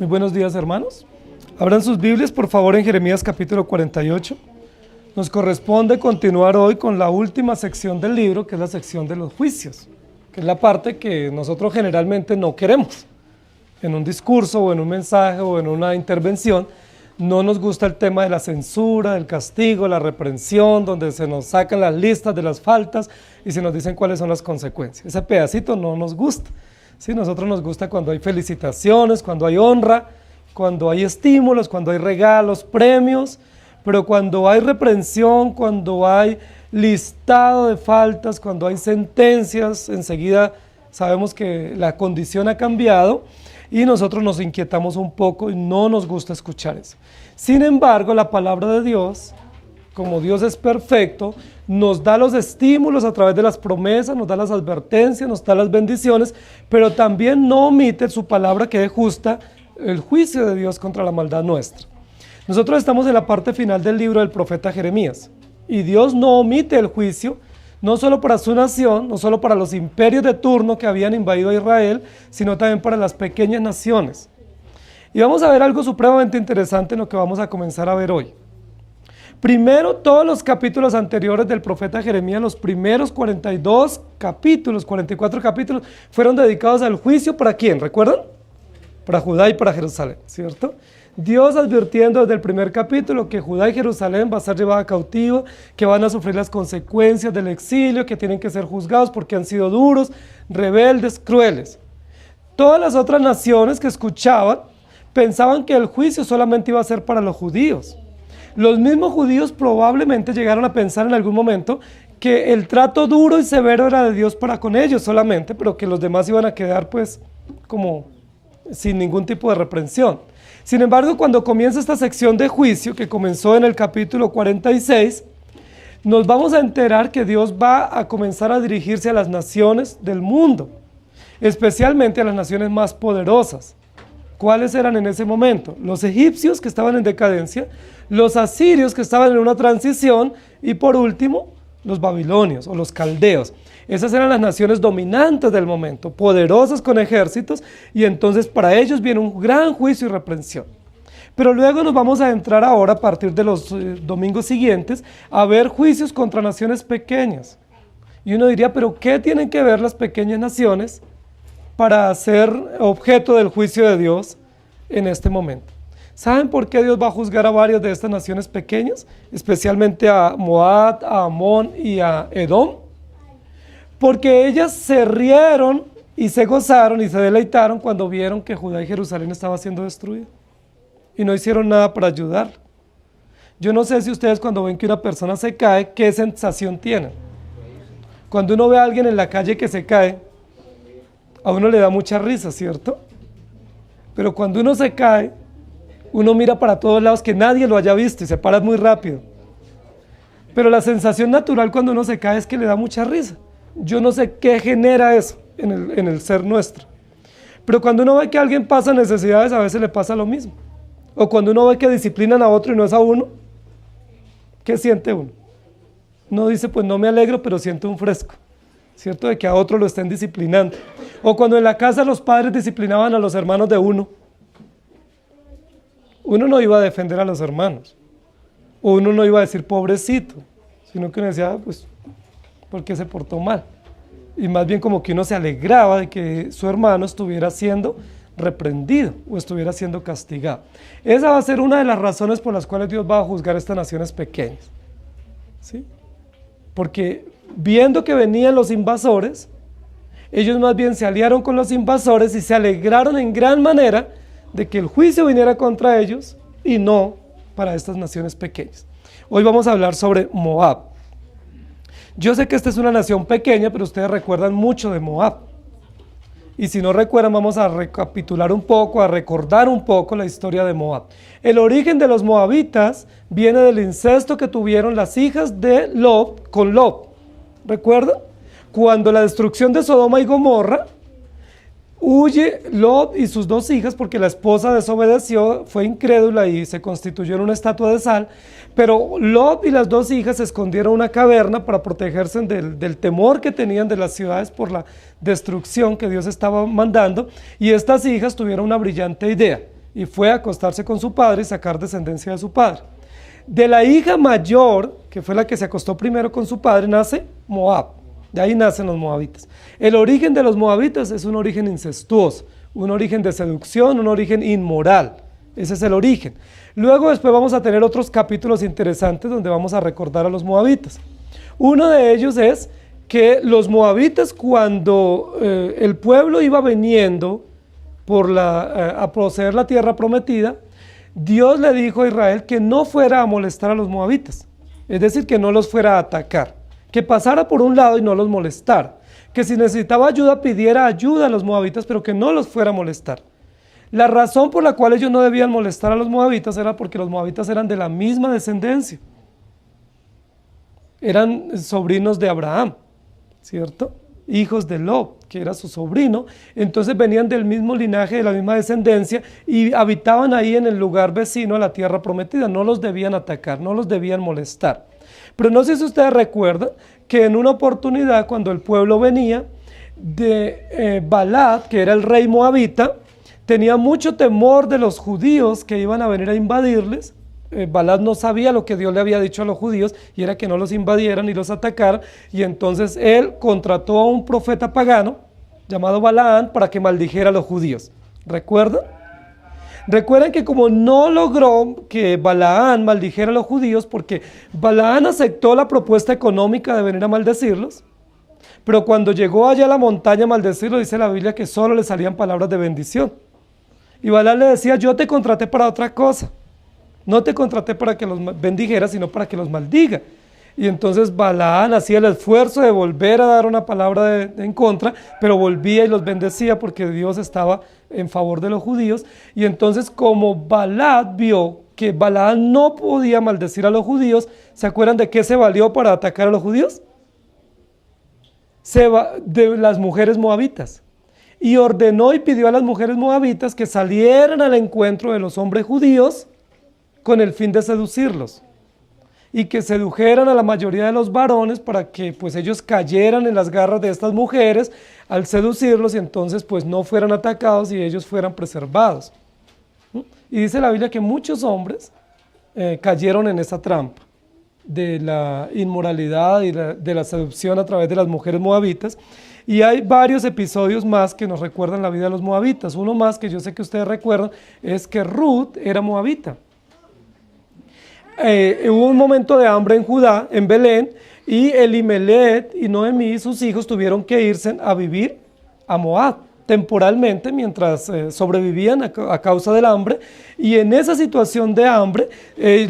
Muy buenos días, hermanos. Abran sus Biblias, por favor, en Jeremías capítulo 48. Nos corresponde continuar hoy con la última sección del libro, que es la sección de los juicios, que es la parte que nosotros generalmente no queremos. En un discurso o en un mensaje o en una intervención, no nos gusta el tema de la censura, del castigo, la reprensión, donde se nos sacan las listas de las faltas y se nos dicen cuáles son las consecuencias. Ese pedacito no nos gusta. Sí, nosotros nos gusta cuando hay felicitaciones, cuando hay honra, cuando hay estímulos, cuando hay regalos, premios, pero cuando hay reprensión, cuando hay listado de faltas, cuando hay sentencias, enseguida sabemos que la condición ha cambiado y nosotros nos inquietamos un poco y no nos gusta escuchar eso. Sin embargo, la palabra de Dios, como Dios es perfecto, nos da los estímulos a través de las promesas, nos da las advertencias, nos da las bendiciones, pero también no omite su palabra que es justa, el juicio de Dios contra la maldad nuestra. Nosotros estamos en la parte final del libro del profeta Jeremías, y Dios no omite el juicio, no solo para su nación, no solo para los imperios de turno que habían invadido a Israel, sino también para las pequeñas naciones. Y vamos a ver algo supremamente interesante en lo que vamos a comenzar a ver hoy. Primero, todos los capítulos anteriores del profeta Jeremías, los primeros 42 capítulos, 44 capítulos, fueron dedicados al juicio. ¿Para quién? ¿Recuerdan? Para Judá y para Jerusalén, ¿cierto? Dios advirtiendo desde el primer capítulo que Judá y Jerusalén va a ser llevada cautivo, que van a sufrir las consecuencias del exilio, que tienen que ser juzgados porque han sido duros, rebeldes, crueles. Todas las otras naciones que escuchaban pensaban que el juicio solamente iba a ser para los judíos. Los mismos judíos probablemente llegaron a pensar en algún momento que el trato duro y severo era de Dios para con ellos solamente, pero que los demás iban a quedar pues como sin ningún tipo de reprensión. Sin embargo, cuando comienza esta sección de juicio, que comenzó en el capítulo 46, nos vamos a enterar que Dios va a comenzar a dirigirse a las naciones del mundo, especialmente a las naciones más poderosas. ¿Cuáles eran en ese momento? Los egipcios, que estaban en decadencia, los asirios, que estaban en una transición, y por último, los babilonios o los caldeos. Esas eran las naciones dominantes del momento, poderosas con ejércitos, y entonces para ellos viene un gran juicio y reprensión. Pero luego nos vamos a entrar ahora, a partir de los domingos siguientes, a ver juicios contra naciones pequeñas. Y uno diría, ¿pero qué tienen que ver las pequeñas naciones para ser objeto del juicio de Dios en este momento? ¿Saben por qué Dios va a juzgar a varias de estas naciones pequeñas? Especialmente a Moab, a Amón y a Edom. Porque ellas se rieron y se gozaron y se deleitaron cuando vieron que Judá y Jerusalén estaba siendo destruido. Y no hicieron nada para ayudar. Yo no sé si ustedes cuando ven que una persona se cae, ¿qué sensación tienen? Cuando uno ve a alguien en la calle que se cae, a uno le da mucha risa, ¿cierto? Pero cuando uno se cae, uno mira para todos lados que nadie lo haya visto y se para muy rápido. Pero la sensación natural cuando uno se cae es que le da mucha risa. Yo no sé qué genera eso en el ser nuestro. Pero cuando uno ve que alguien pasa necesidades, a veces le pasa lo mismo. O cuando uno ve que disciplinan a otro y no es a uno, ¿qué siente uno? Uno dice, pues no me alegro, pero siento un fresco, ¿cierto? De que a otro lo estén disciplinando. O cuando en la casa los padres disciplinaban a los hermanos de uno, uno no iba a defender a los hermanos, o uno no iba a decir pobrecito, sino que uno decía, pues, ¿por qué se portó mal? Y más bien como que uno se alegraba de que su hermano estuviera siendo reprendido o estuviera siendo castigado. Esa va a ser una de las razones por las cuales Dios va a juzgar a estas naciones pequeñas, ¿sí? Porque viendo que venían los invasores, ellos más bien se aliaron con los invasores y se alegraron en gran manera de que el juicio viniera contra ellos y no para estas naciones pequeñas. Hoy vamos a hablar sobre Moab. Yo sé que esta es una nación pequeña, pero ustedes recuerdan mucho de Moab. Y si no recuerdan, vamos a recapitular un poco, a recordar un poco la historia de Moab. El origen de los moabitas viene del incesto que tuvieron las hijas de Lot con Lot. ¿Recuerdan? Cuando la destrucción de Sodoma y Gomorra, huye Lot y sus dos hijas porque la esposa desobedeció, fue incrédula y se constituyó en una estatua de sal, pero Lot y las dos hijas se escondieron en una caverna para protegerse del temor que tenían de las ciudades por la destrucción que Dios estaba mandando, y estas hijas tuvieron una brillante idea. y fue a acostarse con su padre y sacar descendencia de su padre. De la hija mayor, que fue la que se acostó primero con su padre, nace Moab. De ahí nacen los moabitas. El origen de los moabitas es un origen incestuoso, un origen de seducción, un origen inmoral. Ese es el origen. Luego después vamos a tener otros capítulos interesantes donde vamos a recordar a los moabitas. Uno de ellos es que los moabitas, cuando el pueblo iba viniendo a poseer la tierra prometida, Dios le dijo a Israel que no fuera a molestar a los moabitas, es decir, que no los fuera a atacar, que pasara por un lado y no los molestara, que si necesitaba ayuda pidiera ayuda a los moabitas, pero que no los fuera a molestar. La razón por la cual ellos no debían molestar a los moabitas era porque los moabitas eran de la misma descendencia, eran sobrinos de Abraham, ¿cierto? Hijos de Lot, que era su sobrino, entonces venían del mismo linaje, de la misma descendencia y habitaban ahí en el lugar vecino a la tierra prometida, no los debían atacar, no los debían molestar. Pero no sé si ustedes recuerdan que en una oportunidad cuando el pueblo venía de Balad, que era el rey moabita, tenía mucho temor de los judíos que iban a venir a invadirles. Balad no sabía lo que Dios le había dicho a los judíos y era que no los invadieran ni los atacaran, y entonces él contrató a un profeta pagano llamado Balaán para que maldijera a los judíos. ¿Recuerdan? Recuerden que como no logró que Balaán maldijera a los judíos, porque Balaán aceptó la propuesta económica de venir a maldecirlos, pero cuando llegó allá a la montaña a maldecirlos, dice la Biblia que solo le salían palabras de bendición. Y Balaán le decía: yo te contraté para otra cosa. No te contraté para que los bendijeras, sino para que los maldiga. Y entonces Balaán hacía el esfuerzo de volver a dar una palabra en contra, pero volvía y los bendecía porque Dios estaba en favor de los judíos. Y entonces, como Balad vio que Balaán no podía maldecir a los judíos, ¿se acuerdan de qué se valió para atacar a los judíos? De las mujeres moabitas. Y ordenó y pidió a las mujeres moabitas que salieran al encuentro de los hombres judíos con el fin de seducirlos, y que sedujeran a la mayoría de los varones para que pues ellos cayeran en las garras de estas mujeres al seducirlos, y entonces pues no fueran atacados y ellos fueran preservados. Y dice la Biblia que muchos hombres cayeron en esa trampa de la inmoralidad y de la seducción a través de las mujeres moabitas. Y hay varios episodios más que nos recuerdan la vida de los moabitas. Uno más que yo sé que ustedes recuerdan es que Ruth era moabita. Hubo un momento de hambre en Judá, en Belén, y Elimelech y Noemí y sus hijos tuvieron que irse a vivir a Moab temporalmente mientras sobrevivían a causa del hambre, y en esa situación de hambre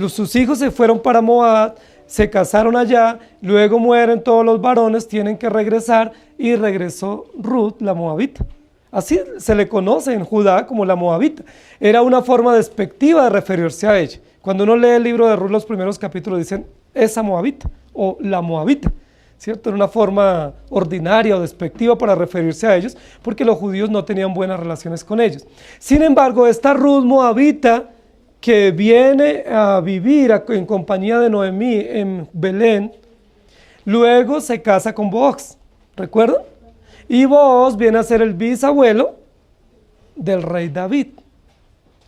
sus hijos se fueron para Moab, se casaron allá, luego mueren todos los varones, tienen que regresar, y regresó Ruth, la moabita. Así se le conoce en Judá como la moabita. Era una forma despectiva de referirse a ella. Cuando uno lee el libro de Ruth, los primeros capítulos dicen esa moabita o la moabita, ¿cierto? Era una forma ordinaria o despectiva para referirse a ellos, porque los judíos no tenían buenas relaciones con ellos. Sin embargo, esta Ruth moabita, que viene a vivir en compañía de Noemí en Belén, luego se casa con Booz, ¿recuerdan? Y Booz viene a ser el bisabuelo del rey David.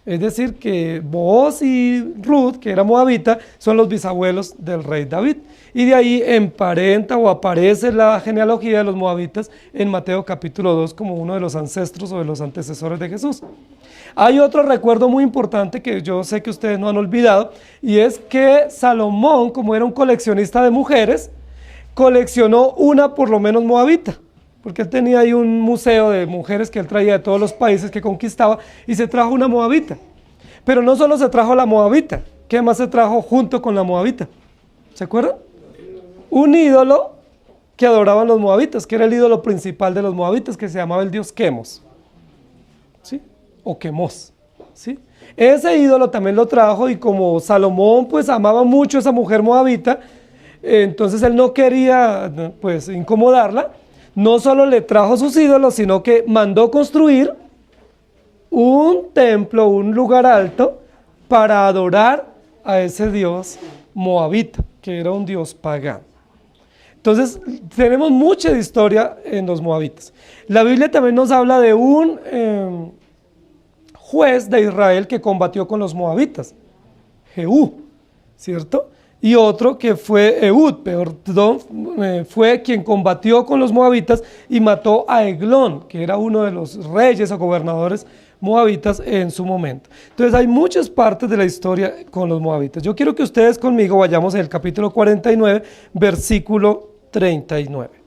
Es decir, que Booz y Ruth, que era moabita, son los bisabuelos del rey David. Y de ahí emparenta o aparece la genealogía de los moabitas en Mateo capítulo 2 como uno de los ancestros o de los antecesores de Jesús. Hay otro recuerdo muy importante que yo sé que ustedes no han olvidado, y es que Salomón, como era un coleccionista de mujeres, coleccionó una por lo menos moabita, porque él tenía ahí un museo de mujeres que él traía de todos los países que conquistaba, y se trajo una moabita. Pero no solo se trajo la moabita, ¿qué más se trajo junto con la moabita? ¿Se acuerdan? Un ídolo que adoraban los moabitas, que era el ídolo principal de los moabitas, que se llamaba el dios Quemos, ¿sí? O Quemos, ¿sí? Ese ídolo también lo trajo, y como Salomón pues amaba mucho a esa mujer moabita, entonces él no quería pues incomodarla. No solo le trajo sus ídolos, sino que mandó construir un templo, un lugar alto, para adorar a ese dios moabita, que era un dios pagano. Entonces, tenemos mucha historia en los moabitas. La Biblia también nos habla de un juez de Israel que combatió con los moabitas, Jehú, ¿cierto? Y otro que fue Ehud, fue quien combatió con los moabitas y mató a Eglón, que era uno de los reyes o gobernadores moabitas en su momento. Entonces hay muchas partes de la historia con los moabitas. Yo quiero que ustedes conmigo vayamos en el capítulo 49, versículo 39.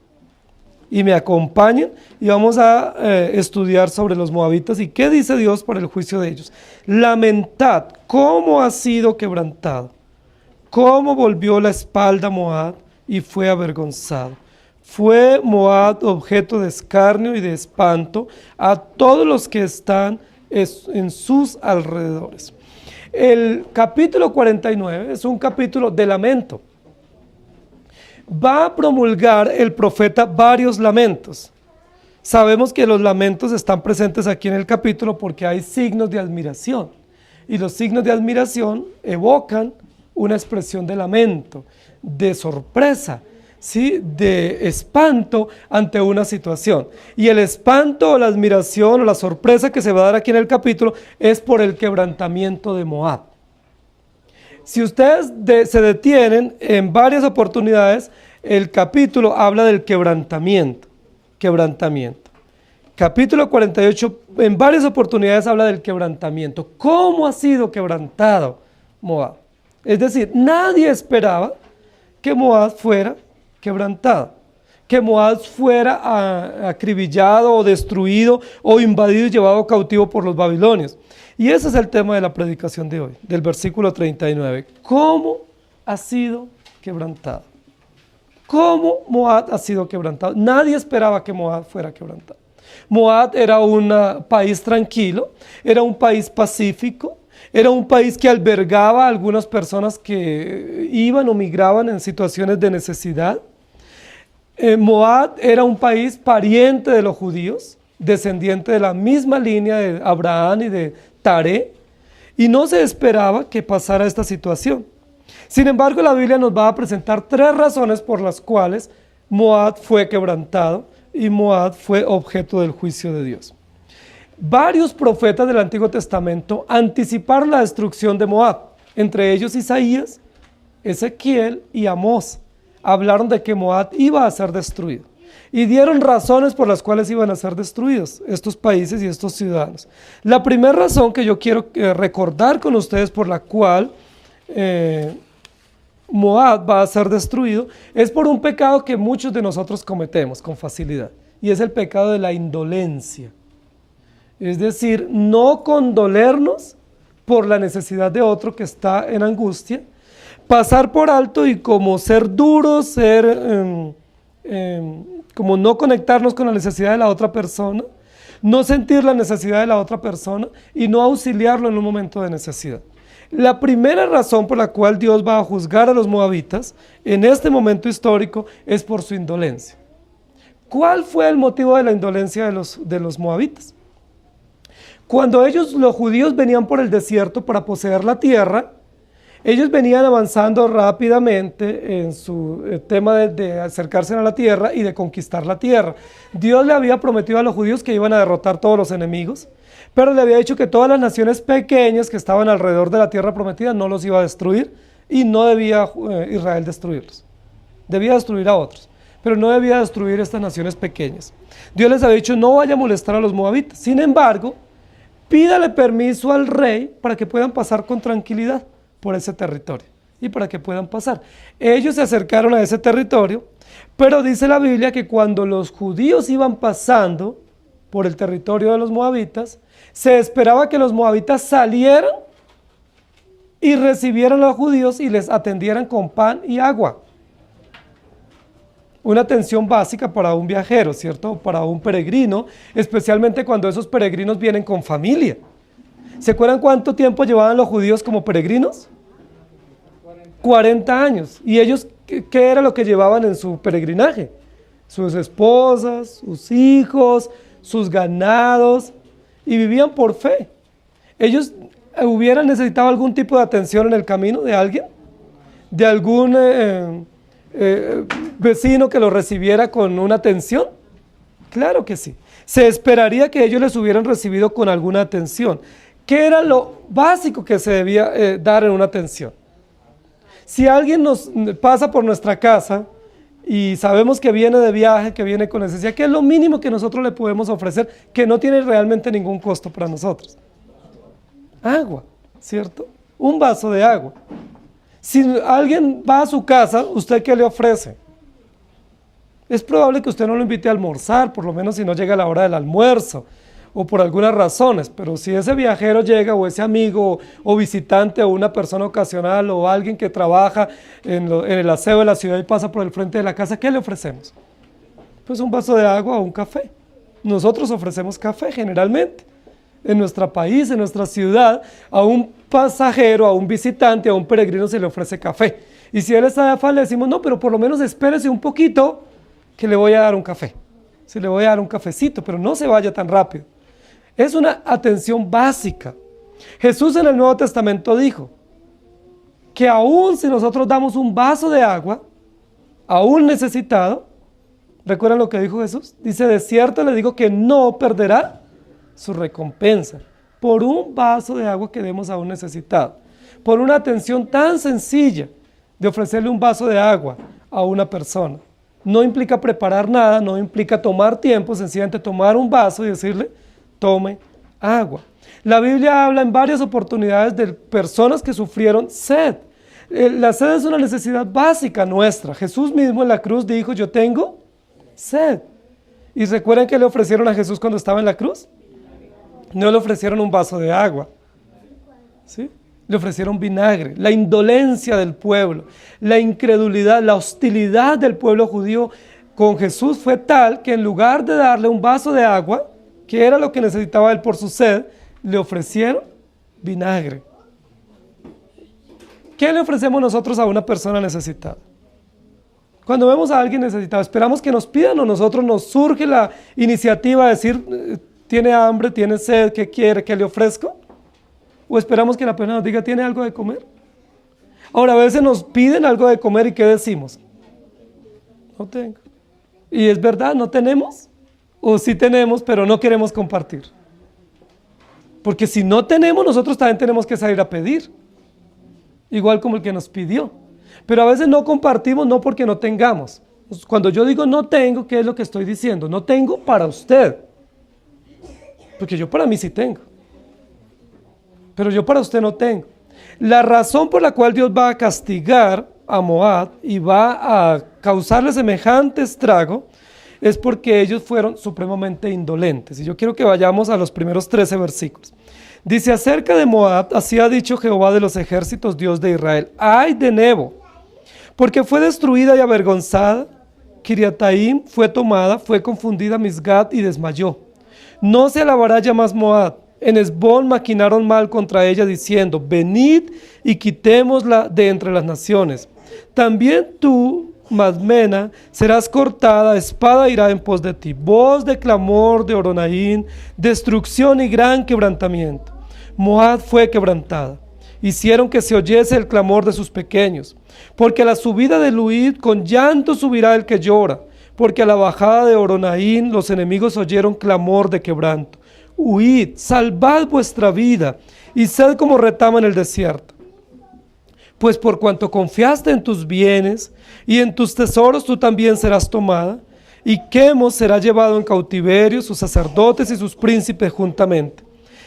Y me acompañen y vamos a estudiar sobre los moabitas y qué dice Dios por el juicio de ellos. Lamentad cómo ha sido quebrantado, cómo volvió la espalda Moab y fue avergonzado. Fue Moab objeto de escarnio y de espanto a todos los que están en sus alrededores. El capítulo 49 es un capítulo de lamento. Va a promulgar el profeta varios lamentos. Sabemos que los lamentos están presentes aquí en el capítulo porque hay signos de admiración. Y los signos de admiración evocan una expresión de lamento, de sorpresa, ¿sí? De espanto ante una situación. Y el espanto o la admiración o la sorpresa que se va a dar aquí en el capítulo es por el quebrantamiento de Moab. Si ustedes se detienen en varias oportunidades, el capítulo habla del quebrantamiento. Capítulo 48, en varias oportunidades habla del quebrantamiento. ¿Cómo ha sido quebrantado Moab? Es decir, nadie esperaba que Moab fuera quebrantado, que Moab fuera acribillado o destruido o invadido y llevado cautivo por los babilonios. Y ese es el tema de la predicación de hoy, del versículo 39. ¿Cómo ha sido quebrantado? ¿Cómo Moab ha sido quebrantado? Nadie esperaba que Moab fuera quebrantado. Moab era un país tranquilo, era un país pacífico, era un país que albergaba a algunas personas que iban o migraban en situaciones de necesidad. Moab era un país pariente de los judíos, descendiente de la misma línea de Abraham y de Taré, y no se esperaba que pasara esta situación. Sin embargo, la Biblia nos va a presentar tres razones por las cuales Moab fue quebrantado y Moab fue objeto del juicio de Dios. Varios profetas del Antiguo Testamento anticiparon la destrucción de Moab, entre ellos Isaías, Ezequiel y Amós. Hablaron de que Moab iba a ser destruido y dieron razones por las cuales iban a ser destruidos estos países y estos ciudadanos. La primera razón que yo quiero recordar con ustedes por la cual Moab va a ser destruido es por un pecado que muchos de nosotros cometemos con facilidad, y es el pecado de la indolencia. Es decir, no condolernos por la necesidad de otro que está en angustia, pasar por alto y como ser duros, como no conectarnos con la necesidad de la otra persona, no sentir la necesidad de la otra persona y no auxiliarlo en un momento de necesidad. La primera razón por la cual Dios va a juzgar a los moabitas en este momento histórico es por su indolencia. ¿Cuál fue el motivo de la indolencia de los moabitas? Cuando los judíos venían por el desierto para poseer la tierra, ellos venían avanzando rápidamente en su tema de acercarse a la tierra y de conquistar la tierra. Dios le había prometido a los judíos que iban a derrotar todos los enemigos, pero le había dicho que todas las naciones pequeñas que estaban alrededor de la tierra prometida no los iba a destruir y no debía Israel destruirlos. Debía destruir a otros, pero no debía destruir estas naciones pequeñas. Dios les había dicho no vaya a molestar a los moabitas. Sin embargo, pídale permiso al rey para que puedan pasar con tranquilidad por ese territorio y para que puedan pasar. Ellos se acercaron a ese territorio, pero dice la Biblia que cuando los judíos iban pasando por el territorio de los moabitas, se esperaba que los moabitas salieran y recibieran a los judíos y les atendieran con pan y agua. Una atención básica para un viajero, ¿cierto? Para un peregrino, especialmente cuando esos peregrinos vienen con familia. ¿Se acuerdan cuánto tiempo llevaban los judíos como peregrinos? 40 años. ¿Y ellos qué era lo que llevaban en su peregrinaje? Sus esposas, sus hijos, sus ganados, y vivían por fe. ¿Ellos hubieran necesitado algún tipo de atención en el camino de alguien? ¿De algún vecino que los recibiera con una atención? Claro que sí. Se esperaría que ellos les hubieran recibido con alguna atención. ¿Qué era lo básico que se debía dar en una atención? Si alguien nos pasa por nuestra casa y sabemos que viene de viaje, que viene con necesidad, ¿qué es lo mínimo que nosotros le podemos ofrecer que no tiene realmente ningún costo para nosotros? Agua, ¿cierto? Un vaso de agua. Si alguien va a su casa, ¿usted qué le ofrece? Es probable que usted no lo invite a almorzar, por lo menos si no llega la hora del almuerzo, o por algunas razones, pero si ese viajero llega, o ese amigo, o visitante, o una persona ocasional, o alguien que trabaja en el aseo de la ciudad y pasa por el frente de la casa, ¿qué le ofrecemos? Pues un vaso de agua o un café. Nosotros ofrecemos café generalmente. En nuestro país, en nuestra ciudad, a un pasajero, a un visitante, a un peregrino se le ofrece café. Y si él está de afán, le decimos, no, pero por lo menos espérese un poquito, que le voy a dar un café. Se le voy a dar un cafecito, pero no se vaya tan rápido. Es una atención básica. Jesús en el Nuevo Testamento dijo que aún si nosotros damos un vaso de agua a un necesitado, ¿recuerdan lo que dijo Jesús? Dice, de cierto le digo que no perderá su recompensa por un vaso de agua que demos a un necesitado, por una atención tan sencilla de ofrecerle un vaso de agua a una persona. No implica preparar nada, no implica tomar tiempo, sencillamente tomar un vaso y decirle, tome agua. La Biblia habla en varias oportunidades de personas que sufrieron sed. La sed es una necesidad básica nuestra. Jesús mismo en la cruz dijo, yo tengo sed. ¿Y recuerdan que le ofrecieron a Jesús cuando estaba en la cruz? No le ofrecieron un vaso de agua, ¿sí? Le ofrecieron vinagre. La indolencia del pueblo, la incredulidad, la hostilidad del pueblo judío con Jesús fue tal que en lugar de darle un vaso de agua, que era lo que necesitaba él por su sed, le ofrecieron vinagre. ¿Qué le ofrecemos nosotros a una persona necesitada? Cuando vemos a alguien necesitado, ¿esperamos que nos pidan o nosotros nos surge la iniciativa de decir, tiene hambre, tiene sed, qué quiere, qué le ofrezco? ¿O esperamos que la persona nos diga, ¿tiene algo de comer? Ahora, a veces nos piden algo de comer y ¿qué decimos? No tengo. Y es verdad, no tenemos. O sí tenemos, pero no queremos compartir. Porque si no tenemos, nosotros también tenemos que salir a pedir. Igual como el que nos pidió. Pero a veces no compartimos, no porque no tengamos. Cuando yo digo no tengo, ¿qué es lo que estoy diciendo? No tengo para usted. Porque yo para mí sí tengo. Pero yo para usted no tengo. La razón por la cual Dios va a castigar a Moab y va a causarle semejante estrago es porque ellos fueron supremamente indolentes. Y yo quiero que vayamos a los primeros 13 versículos. Dice, acerca de Moab, así ha dicho Jehová de los ejércitos, Dios de Israel. ¡Ay de Nebo! Porque fue destruida y avergonzada. Kiriataim fue tomada, fue confundida Misgat y desmayó. No se alabará ya más Moab. En Esbón maquinaron mal contra ella diciendo, venid y quitémosla de entre las naciones. También tú, Madmena, serás cortada, espada irá en pos de ti. Voz de clamor de Horonaín, destrucción y gran quebrantamiento. Moab fue quebrantada. Hicieron que se oyese el clamor de sus pequeños. Porque a la subida de Luid con llanto subirá el que llora. Porque a la bajada de Horonaín los enemigos oyeron clamor de quebranto. Huid, salvad vuestra vida, y sed como retama en el desierto. Pues por cuanto confiaste en tus bienes, y en tus tesoros tú también serás tomada, y Quemos será llevado en cautiverio, sus sacerdotes y sus príncipes juntamente.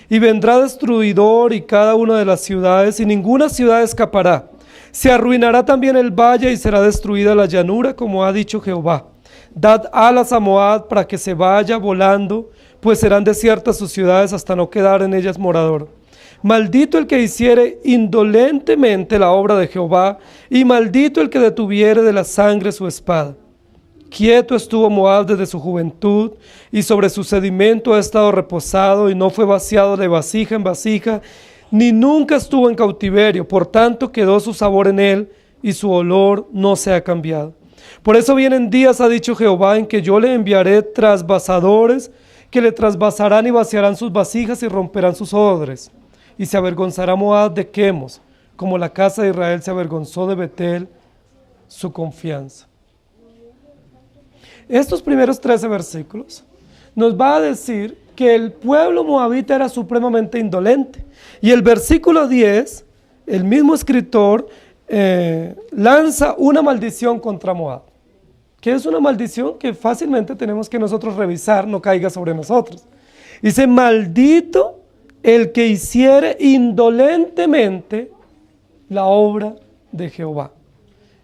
Y vendrá destruidor y cada una de las ciudades, y ninguna ciudad escapará. Se arruinará también el valle y será destruida la llanura, como ha dicho Jehová. Dad alas a Moab para que se vaya volando, pues serán desiertas sus ciudades hasta no quedar en ellas morador. Maldito el que hiciere indolentemente la obra de Jehová, y maldito el que detuviere de la sangre su espada. Quieto estuvo Moab desde su juventud, y sobre su sedimento ha estado reposado, y no fue vaciado de vasija en vasija, ni nunca estuvo en cautiverio, por tanto quedó su sabor en él, y su olor no se ha cambiado. Por eso vienen días, ha dicho Jehová, en que yo le enviaré trasvasadores, que le trasvasarán y vaciarán sus vasijas y romperán sus odres. Y se avergonzará Moab de Quemos, como la casa de Israel se avergonzó de Betel, su confianza. Estos primeros 13 versículos nos va a decir que el pueblo moabita era supremamente indolente. Y el versículo 10, el mismo escritor lanza una maldición contra Moab, que es una maldición que fácilmente tenemos que nosotros revisar, no caiga sobre nosotros. Dice, maldito el que hiciere indolentemente la obra de Jehová.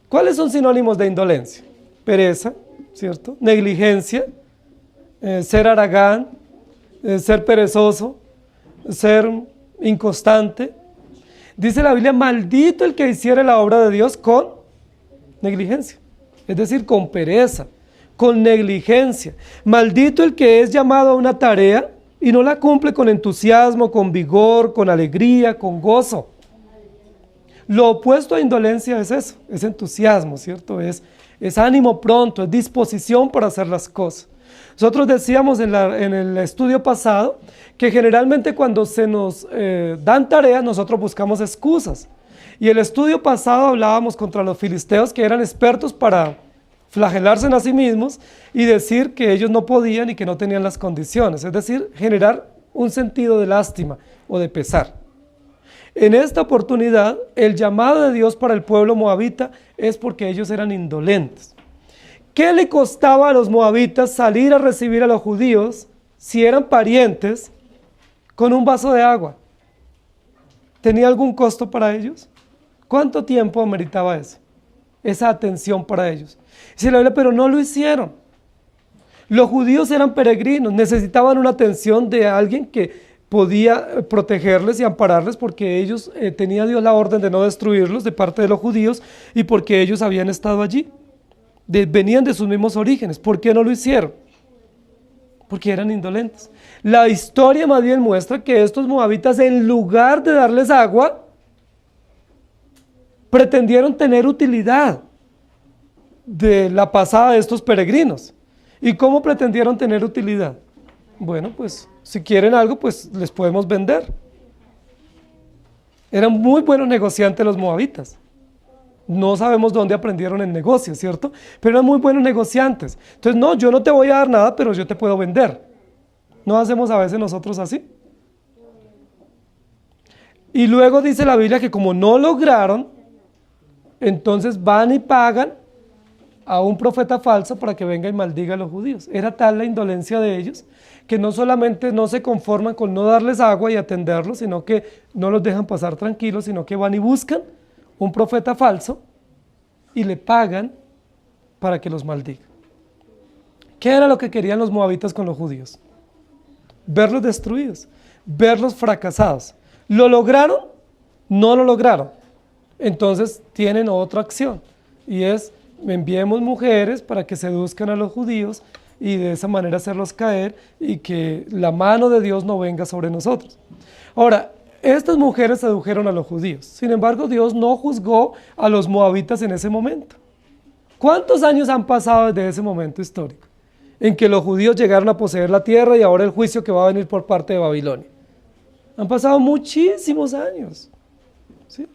¿Cuáles son sinónimos de indolencia? Pereza, ¿cierto? Negligencia, ser haragán, ser perezoso, ser inconstante. Dice la Biblia, maldito el que hiciere la obra de Dios con negligencia, es decir, con pereza, con negligencia. Maldito el que es llamado a una tarea y no la cumple con entusiasmo, con vigor, con alegría, con gozo. Lo opuesto a indolencia es eso, es entusiasmo, ¿cierto? Es ánimo pronto, es disposición para hacer las cosas. Nosotros decíamos en el estudio pasado que generalmente cuando se nos dan tareas nosotros buscamos excusas. Y el estudio pasado hablábamos contra los filisteos que eran expertos para flagelarse a sí mismos y decir que ellos no podían y que no tenían las condiciones, es decir, generar un sentido de lástima o de pesar. En esta oportunidad, el llamado de Dios para el pueblo moabita es porque ellos eran indolentes. ¿Qué le costaba a los moabitas salir a recibir a los judíos si eran parientes con un vaso de agua? ¿Tenía algún costo para ellos? ¿Cuánto tiempo ameritaba eso? Esa atención para ellos. Dice la Biblia, pero no lo hicieron. Los judíos eran peregrinos, necesitaban una atención de alguien que podía protegerles y ampararles porque ellos tenía Dios la orden de no destruirlos de parte de los judíos y porque ellos habían estado allí. Venían de sus mismos orígenes. ¿Por qué no lo hicieron? Porque eran indolentes. La historia más bien muestra que estos moabitas, en lugar de darles agua, pretendieron tener utilidad de la pasada de estos peregrinos. ¿Y cómo pretendieron tener utilidad? Bueno, pues si quieren algo, pues les podemos vender. Eran muy buenos negociantes los moabitas. No sabemos dónde aprendieron el negocio, ¿cierto? Pero eran muy buenos negociantes. Entonces, no, yo no te voy a dar nada, pero yo te puedo vender. ¿No hacemos a veces nosotros así? Y luego dice la Biblia que como no lograron, entonces van y pagan a un profeta falso para que venga y maldiga a los judíos. Era tal la indolencia de ellos que no solamente no se conforman con no darles agua y atenderlos, sino que no los dejan pasar tranquilos, sino que van y buscan un profeta falso y le pagan para que los maldiga. ¿Qué era lo que querían los moabitas con los judíos? Verlos destruidos, verlos fracasados. ¿Lo lograron? No lo lograron. Entonces tienen otra acción y es enviemos mujeres para que seduzcan a los judíos y de esa manera hacerlos caer y que la mano de Dios no venga sobre nosotros. Ahora, estas mujeres sedujeron a los judíos. Sin embargo, Dios no juzgó a los moabitas en ese momento. ¿Cuántos años han pasado desde ese momento histórico en que los judíos llegaron a poseer la tierra y ahora el juicio que va a venir por parte de Babilonia? Han pasado muchísimos años, ¿sí?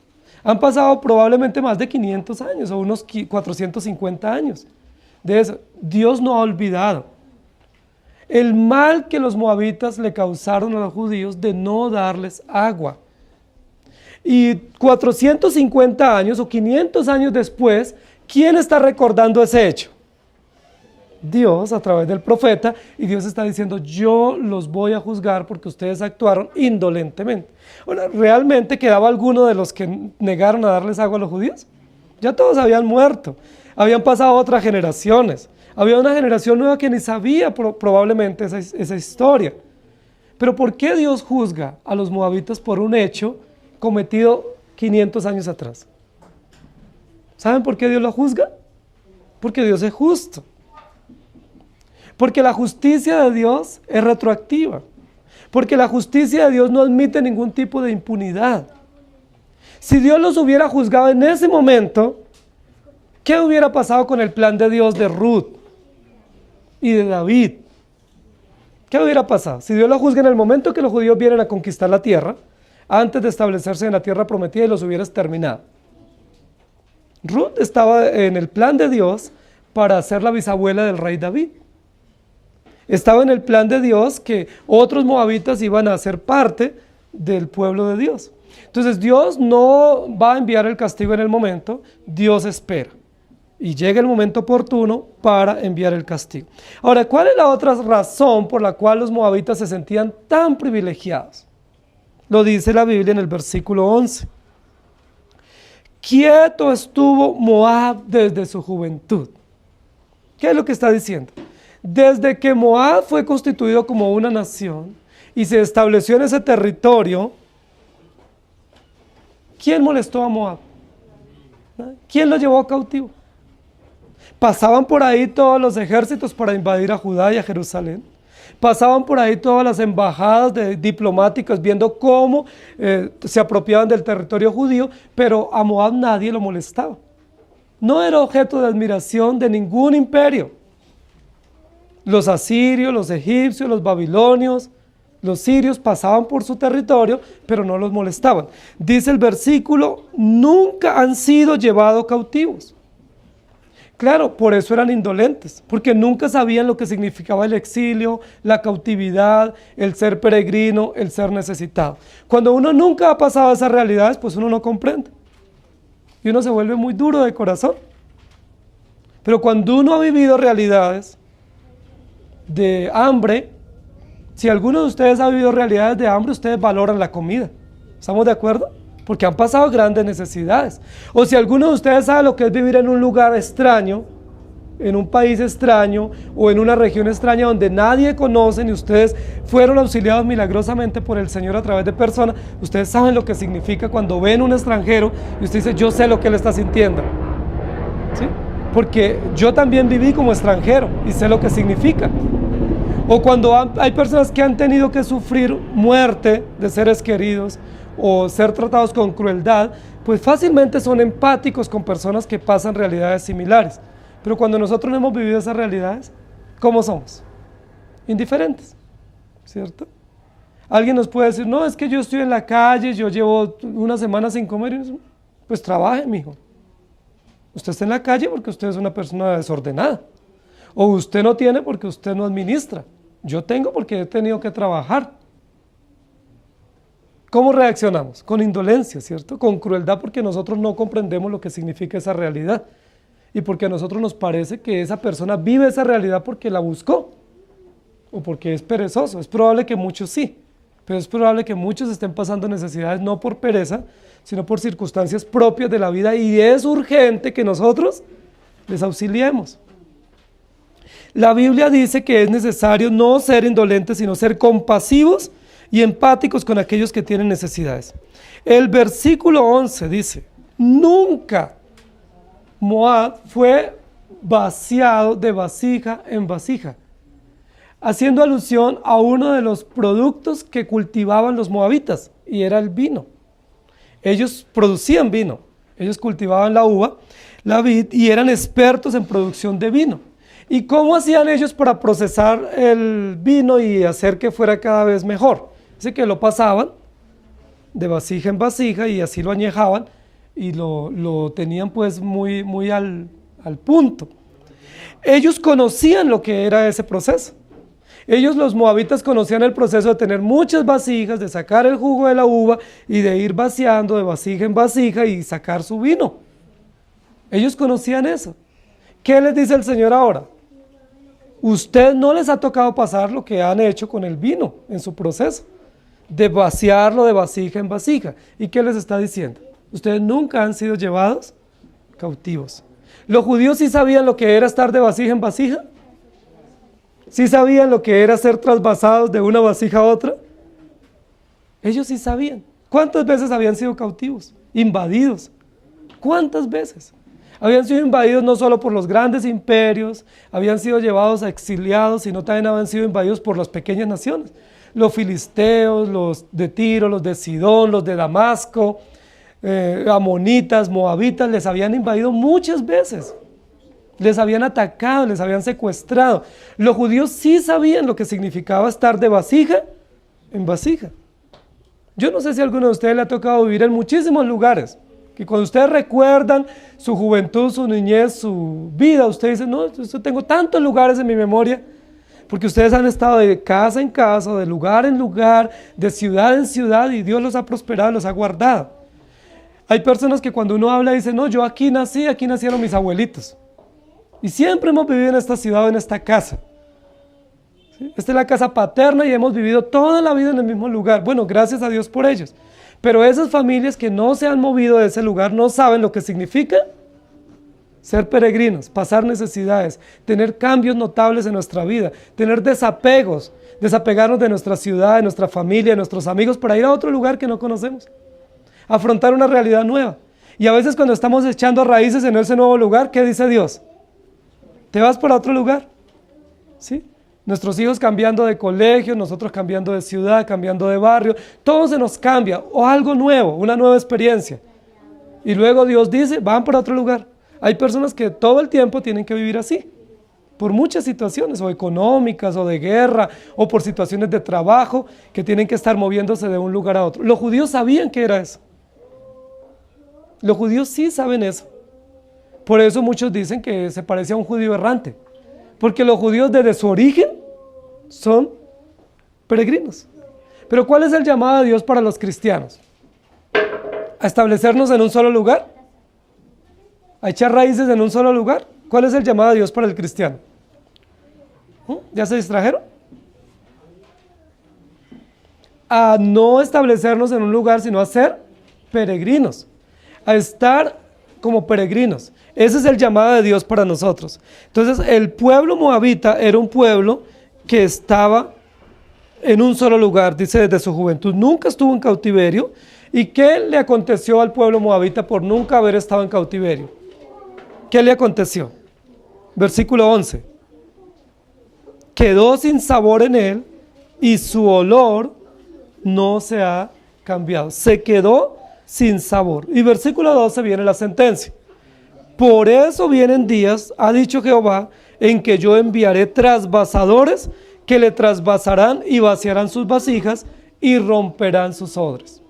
Han pasado probablemente más de 500 años o unos 450 años. De eso, Dios no ha olvidado el mal que los moabitas le causaron a los judíos de no darles agua. Y 450 años o 500 años después, ¿quién está recordando ese hecho? Dios a través del profeta, y Dios está diciendo, yo los voy a juzgar porque ustedes actuaron indolentemente. Ahora, ¿realmente quedaba alguno de los que negaron a darles agua a los judíos? Ya todos habían muerto, habían pasado otras generaciones, había una generación nueva que ni sabía probablemente esa historia. Pero ¿por qué Dios juzga a los moabitas por un hecho cometido 500 años atrás? ¿Saben por qué Dios lo juzga? Porque Dios es justo. Porque la justicia de Dios es retroactiva. Porque la justicia de Dios no admite ningún tipo de impunidad. Si Dios los hubiera juzgado en ese momento, ¿qué hubiera pasado con el plan de Dios de Ruth y de David? ¿Qué hubiera pasado? Si Dios los juzga en el momento que los judíos vienen a conquistar la tierra, antes de establecerse en la tierra prometida y los hubiera exterminado. Ruth estaba en el plan de Dios para ser la bisabuela del rey David. Estaba en el plan de Dios que otros moabitas iban a ser parte del pueblo de Dios. Entonces Dios no va a enviar el castigo en el momento, Dios espera. Y llega el momento oportuno para enviar el castigo. Ahora, ¿cuál es la otra razón por la cual los moabitas se sentían tan privilegiados? Lo dice la Biblia en el versículo 11. Quieto estuvo Moab desde su juventud. ¿Qué es lo que está diciendo? Desde que Moab fue constituido como una nación y se estableció en ese territorio, ¿quién molestó a Moab? ¿Quién lo llevó cautivo? Pasaban por ahí todos los ejércitos para invadir a Judá y a Jerusalén. Pasaban por ahí todas las embajadas diplomáticas viendo cómo se apropiaban del territorio judío, pero a Moab nadie lo molestaba. No era objeto de admiración de ningún imperio. Los asirios, los egipcios, los babilonios, los sirios pasaban por su territorio, pero no los molestaban. Dice el versículo, nunca han sido llevados cautivos. Claro, por eso eran indolentes, porque nunca sabían lo que significaba el exilio, la cautividad, el ser peregrino, el ser necesitado. Cuando uno nunca ha pasado esas realidades, pues uno no comprende. Y uno se vuelve muy duro de corazón. Pero cuando uno ha vivido realidades de hambre, si alguno de ustedes ha vivido realidades de hambre, ustedes valoran la comida. ¿Estamos de acuerdo? Porque han pasado grandes necesidades. O si alguno de ustedes sabe lo que es vivir en un lugar extraño, en un país extraño o en una región extraña donde nadie conoce y ustedes fueron auxiliados milagrosamente por el Señor a través de personas, ustedes saben lo que significa cuando ven un extranjero y usted dice, yo sé lo que él está sintiendo. ¿Sí? Porque yo también viví como extranjero y sé lo que significa. O cuando hay personas que han tenido que sufrir muerte de seres queridos o ser tratados con crueldad, pues fácilmente son empáticos con personas que pasan realidades similares. Pero cuando nosotros no hemos vivido esas realidades, ¿cómo somos? Indiferentes, ¿cierto? Alguien nos puede decir, no, es que yo estoy en la calle, yo llevo una semana sin comer. Pues trabaje, mijo. Usted está en la calle porque usted es una persona desordenada. O usted no tiene porque usted no administra. Yo tengo porque he tenido que trabajar. ¿Cómo reaccionamos? Con indolencia, ¿cierto? Con crueldad porque nosotros no comprendemos lo que significa esa realidad. Y porque a nosotros nos parece que esa persona vive esa realidad porque la buscó. O porque es perezoso. Es probable que muchos sí. Pero es probable que muchos estén pasando necesidades no por pereza, sino por circunstancias propias de la vida. Y es urgente que nosotros les auxiliemos. La Biblia dice que es necesario no ser indolentes, sino ser compasivos y empáticos con aquellos que tienen necesidades. El versículo 11 dice, nunca Moab fue vaciado de vasija en vasija, haciendo alusión a uno de los productos que cultivaban los moabitas, y era el vino. Ellos producían vino, ellos cultivaban la uva, la vid, y eran expertos en producción de vino. ¿Y cómo hacían ellos para procesar el vino y hacer que fuera cada vez mejor? Así que lo pasaban de vasija en vasija y así lo añejaban y lo tenían pues muy al punto. Ellos conocían lo que era ese proceso. Ellos, los moabitas, conocían el proceso de tener muchas vasijas, de sacar el jugo de la uva y de ir vaciando de vasija en vasija y sacar su vino. Ellos conocían eso. ¿Qué les dice el Señor ahora? Usted no les ha tocado pasar lo que han hecho con el vino en su proceso, de vaciarlo de vasija en vasija. ¿Y qué les está diciendo? Ustedes nunca han sido llevados cautivos. ¿Los judíos sí sabían lo que era estar de vasija en vasija? ¿Sí sabían lo que era ser trasvasados de una vasija a otra? Ellos sí sabían. ¿Cuántas veces habían sido cautivos? Invadidos. ¿Cuántas veces? Habían sido invadidos no solo por los grandes imperios, habían sido llevados a exiliados, sino también habían sido invadidos por las pequeñas naciones. Los filisteos, los de Tiro, los de Sidón, los de Damasco, amonitas, moabitas, les habían invadido muchas veces. Les habían atacado, les habían secuestrado. Los judíos sí sabían lo que significaba estar de vasija en vasija. Yo no sé si a alguno de ustedes le ha tocado vivir en muchísimos lugares, que cuando ustedes recuerdan su juventud, su niñez, su vida, ustedes dicen, no, yo tengo tantos lugares en mi memoria, Porque ustedes han estado de casa en casa, de lugar en lugar, de ciudad en ciudad, y Dios los ha prosperado, los ha guardado. Hay personas que cuando uno habla dicen, no, yo aquí nací, aquí nacieron mis abuelitos. Y siempre hemos vivido en esta ciudad o en esta casa. ¿Sí? Esta es la casa paterna y hemos vivido toda la vida en el mismo lugar. Bueno, gracias a Dios por ellos. Pero esas familias que no se han movido de ese lugar no saben lo que significa ser peregrinos, pasar necesidades, tener cambios notables en nuestra vida, tener desapegos, desapegarnos de nuestra ciudad, de nuestra familia, de nuestros amigos para ir a otro lugar que no conocemos, afrontar una realidad nueva. Y a veces cuando estamos echando raíces en ese nuevo lugar, ¿qué dice Dios? ¿Te vas para otro lugar? ¿Sí? Nuestros hijos cambiando de colegio, nosotros cambiando de ciudad, cambiando de barrio, todo se nos cambia, o algo nuevo, una nueva experiencia. Y luego Dios dice, van para otro lugar. Hay personas que todo el tiempo tienen que vivir así, por muchas situaciones, o económicas, o de guerra, o por situaciones de trabajo, que tienen que estar moviéndose de un lugar a otro. Los judíos sabían que era eso. Los judíos sí saben eso. Por eso muchos dicen que se parece a un judío errante, porque los judíos desde su origen son peregrinos. Pero ¿cuál es el llamado de Dios para los cristianos? ¿A establecernos en un solo lugar? ¿A echar raíces en un solo lugar? ¿Cuál es el llamado de Dios para el cristiano? ¿Ya se distrajeron? A no establecernos en un lugar, sino a ser peregrinos, a estar como peregrinos. Ese es el llamado de Dios para nosotros. Entonces, el pueblo moabita era un pueblo que estaba en un solo lugar, dice desde su juventud, nunca estuvo en cautiverio. ¿Y qué le aconteció al pueblo moabita por nunca haber estado en cautiverio? ¿Qué le aconteció? Versículo 11. Quedó sin sabor en él y su olor no se ha cambiado. Se quedó sin sabor. Y versículo 12 viene la sentencia. Por eso vienen días, ha dicho Jehová, en que yo enviaré trasvasadores que le trasvasarán y vaciarán sus vasijas y romperán sus odres.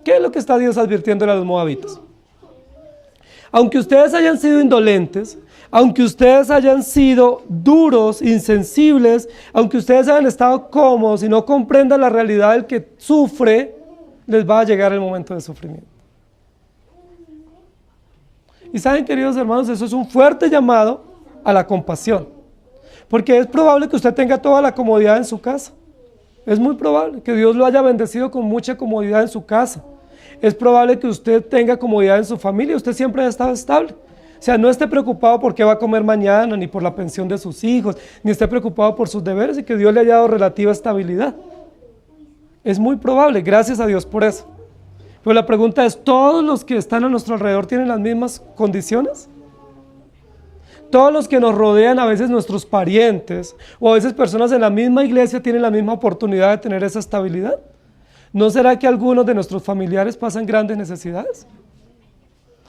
¿Qué es lo que está Dios advirtiendo a los moabitas? Aunque ustedes hayan sido indolentes, aunque ustedes hayan sido duros, insensibles, aunque ustedes hayan estado cómodos y no comprendan la realidad del que sufre, les va a llegar el momento de sufrimiento. Y saben, queridos hermanos, eso es un fuerte llamado a la compasión. Porque es probable que usted tenga toda la comodidad en su casa. Es muy probable que Dios lo haya bendecido con mucha comodidad en su casa. Es probable que usted tenga comodidad en su familia, usted siempre ha estado estable. O sea, no esté preocupado por qué va a comer mañana, ni por la pensión de sus hijos, ni esté preocupado por sus deberes y que Dios le haya dado relativa estabilidad. Es muy probable, gracias a Dios por eso. Pero la pregunta es, ¿todos los que están a nuestro alrededor tienen las mismas condiciones? Todos los que nos rodean, a veces nuestros parientes, o a veces personas en la misma iglesia tienen la misma oportunidad de tener esa estabilidad. ¿No será que algunos de nuestros familiares pasan grandes necesidades?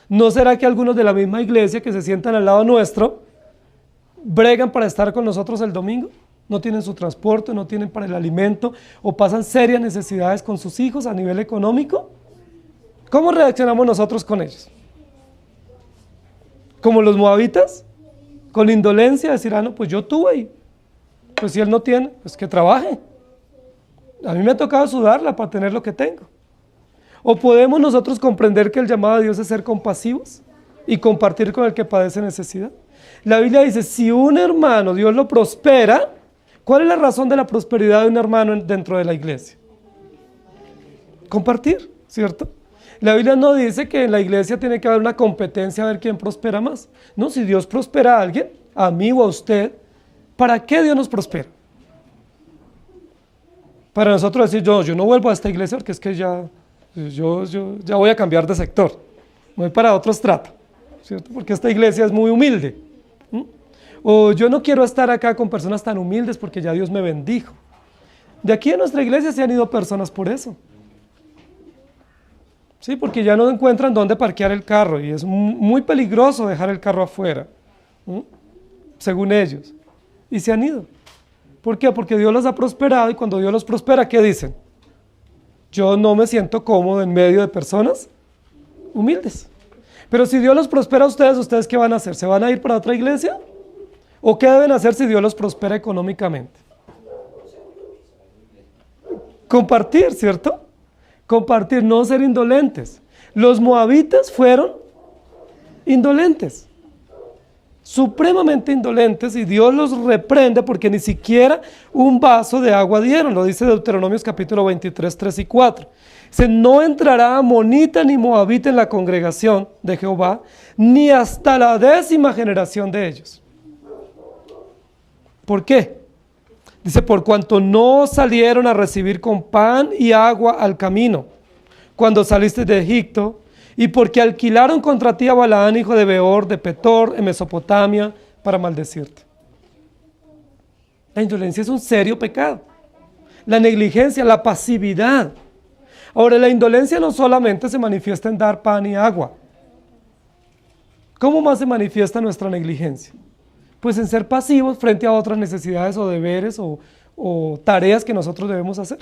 ¿No será que algunos de la misma iglesia que se sientan al lado nuestro bregan para estar con nosotros el domingo? No tienen su transporte, no tienen para el alimento o pasan serias necesidades con sus hijos a nivel económico. ¿Cómo reaccionamos nosotros con ellos? ¿Como los moabitas? Con indolencia, decir, no, pues yo tuve y pues si él no tiene, pues que trabaje. A mí me ha tocado sudarla para tener lo que tengo. ¿O podemos nosotros comprender que el llamado de Dios es ser compasivos y compartir con el que padece necesidad? La Biblia dice, si un hermano Dios lo prospera, ¿cuál es la razón de la prosperidad de un hermano dentro de la iglesia? Compartir, ¿cierto? La Biblia no dice que en la iglesia tiene que haber una competencia a ver quién prospera más. No, si Dios prospera a alguien, a mí o a usted, ¿para qué Dios nos prospera? Para nosotros decir, yo no vuelvo a esta iglesia porque es que yo ya voy a cambiar de sector, voy para otro estrato, ¿cierto? Porque esta iglesia es muy humilde. O yo no quiero estar acá con personas tan humildes porque ya Dios me bendijo. De aquí en nuestra iglesia se han ido personas por eso. Sí, porque ya no encuentran dónde parquear el carro y es muy peligroso dejar el carro afuera, según ellos. Y se han ido. ¿Por qué? Porque Dios los ha prosperado y cuando Dios los prospera, ¿qué dicen? Yo no me siento cómodo en medio de personas humildes. Pero si Dios los prospera a ustedes, ¿ustedes qué van a hacer? ¿Se van a ir para otra iglesia? ¿O qué deben hacer si Dios los prospera económicamente? Compartir, ¿cierto? Compartir, no ser indolentes. Los moabitas fueron indolentes, supremamente indolentes, y Dios los reprende porque ni siquiera un vaso de agua dieron. Lo dice Deuteronomios capítulo 23, 3 y 4. Dice, no entrará amonita ni moabita en la congregación de Jehová, ni hasta la 10ª generación de ellos. ¿Por qué? Dice, por cuanto no salieron a recibir con pan y agua al camino, cuando saliste de Egipto, y porque alquilaron contra ti a Balaán, hijo de Beor, de Petor, en Mesopotamia, para maldecirte. La indolencia es un serio pecado. La negligencia, la pasividad. Ahora, la indolencia no solamente se manifiesta en dar pan y agua. ¿Cómo más se manifiesta nuestra negligencia? Pues en ser pasivos frente a otras necesidades o deberes o tareas que nosotros debemos hacer.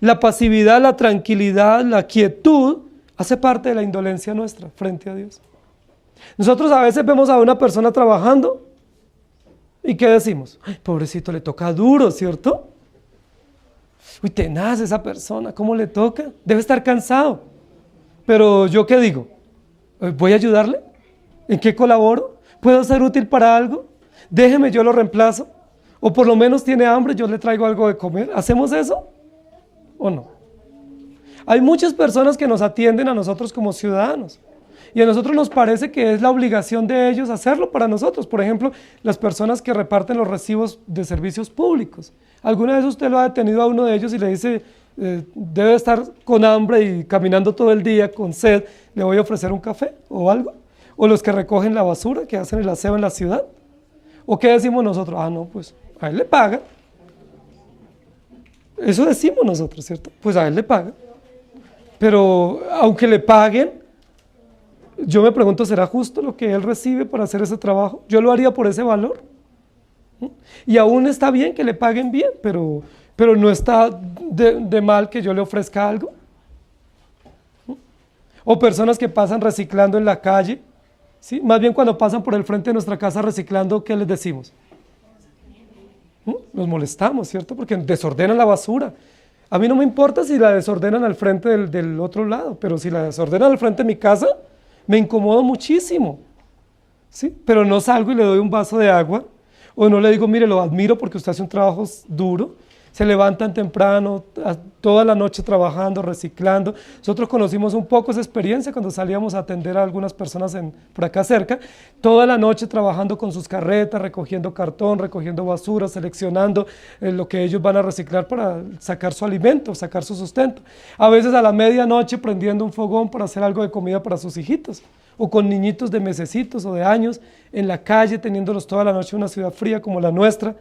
La pasividad, la tranquilidad, la quietud hace parte de la indolencia nuestra frente a Dios. Nosotros a veces vemos a una persona trabajando y ¿qué decimos? Ay, pobrecito, le toca duro, ¿cierto? Uy, tenaz esa persona, ¿cómo le toca? Debe estar cansado. Pero ¿yo qué digo? ¿Voy a ayudarle? ¿En qué colaboro? ¿Puedo ser útil para algo? Déjeme, yo lo reemplazo. O por lo menos tiene hambre, yo le traigo algo de comer. ¿Hacemos eso o no? Hay muchas personas que nos atienden a nosotros como ciudadanos y a nosotros nos parece que es la obligación de ellos hacerlo para nosotros. Por ejemplo, las personas que reparten los recibos de servicios públicos. ¿Alguna vez usted lo ha detenido a uno de ellos y le dice, debe estar con hambre y caminando todo el día con sed, le voy a ofrecer un café o algo? ¿O los que recogen la basura, que hacen el aseo en la ciudad? ¿O qué decimos nosotros? Ah, no, pues a él le paga. Eso decimos nosotros, ¿cierto? Pues a él le paga. Pero aunque le paguen, yo me pregunto, ¿será justo lo que él recibe para hacer ese trabajo? ¿Yo lo haría por ese valor? Y aún está bien que le paguen bien, pero no está de mal que yo le ofrezca algo. O personas que pasan reciclando en la calle, ¿sí? Más bien cuando pasan por el frente de nuestra casa reciclando, ¿qué les decimos? Los molestamos, ¿cierto? Porque desordenan la basura. A mí no me importa si la desordenan al frente del otro lado, pero si la desordenan al frente de mi casa, me incomodo muchísimo, ¿sí? Pero no salgo y le doy un vaso de agua, o no le digo, mire, lo admiro porque usted hace un trabajo duro, se levantan temprano, toda la noche trabajando, reciclando. Nosotros conocimos un poco esa experiencia cuando salíamos a atender a algunas personas por acá cerca, toda la noche trabajando con sus carretas, recogiendo cartón, recogiendo basura, seleccionando lo que ellos van a reciclar para sacar su alimento, sacar su sustento. A veces a la medianoche prendiendo un fogón para hacer algo de comida para sus hijitos, o con niñitos de mesecitos o de años en la calle, teniéndolos toda la noche en una ciudad fría como la nuestra.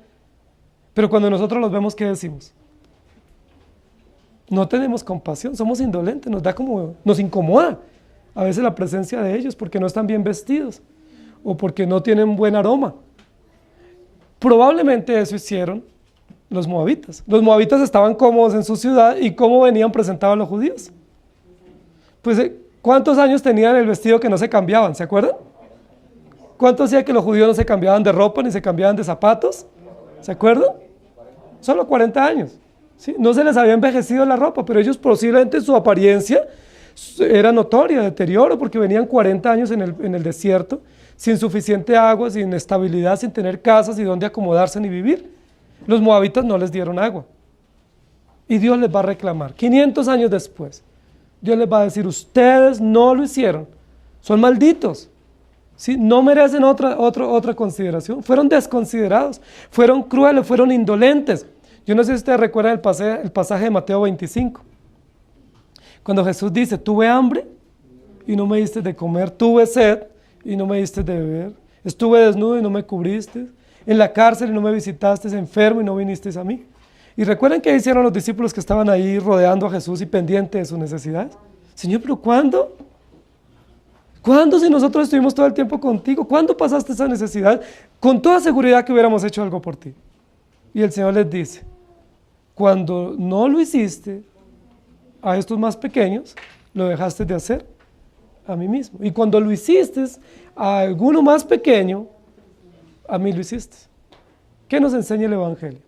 Pero cuando nosotros los vemos, ¿qué decimos? No tenemos compasión, somos indolentes, nos incomoda a veces la presencia de ellos porque no están bien vestidos o porque no tienen buen aroma. Probablemente eso hicieron los moabitas. Los moabitas estaban cómodos en su ciudad y ¿cómo venían presentados los judíos? Pues, ¿cuántos años tenían el vestido que no se cambiaban? ¿Se acuerdan? ¿Cuánto hacía que los judíos no se cambiaban de ropa ni se cambiaban de zapatos? ¿Se acuerdan? Solo 40 años. ¿Sí? No se les había envejecido la ropa, pero ellos posiblemente su apariencia era notoria, deterioro, porque venían 40 años en el desierto, sin suficiente agua, sin estabilidad, sin tener casas y donde acomodarse ni vivir. Los moabitas no les dieron agua. Y Dios les va a reclamar. 500 años después, Dios les va a decir, ustedes no lo hicieron, son malditos. ¿Sí? No merecen otra consideración, fueron desconsiderados, fueron crueles, fueron indolentes. Yo no sé si ustedes recuerdan el pasaje de Mateo 25, cuando Jesús dice, tuve hambre y no me diste de comer, tuve sed y no me diste de beber, estuve desnudo y no me cubriste, en la cárcel y no me visitaste, enfermo y no vinisteis a mí. Y recuerden qué hicieron los discípulos que estaban ahí rodeando a Jesús y pendientes de sus necesidades. Señor, pero ¿cuándo? ¿Cuándo si nosotros estuvimos todo el tiempo contigo? ¿Cuándo pasaste esa necesidad? Con toda seguridad que hubiéramos hecho algo por ti. Y el Señor les dice, cuando no lo hiciste a estos más pequeños, lo dejaste de hacer a mí mismo. Y cuando lo hiciste a alguno más pequeño, a mí lo hiciste. ¿Qué nos enseña el Evangelio?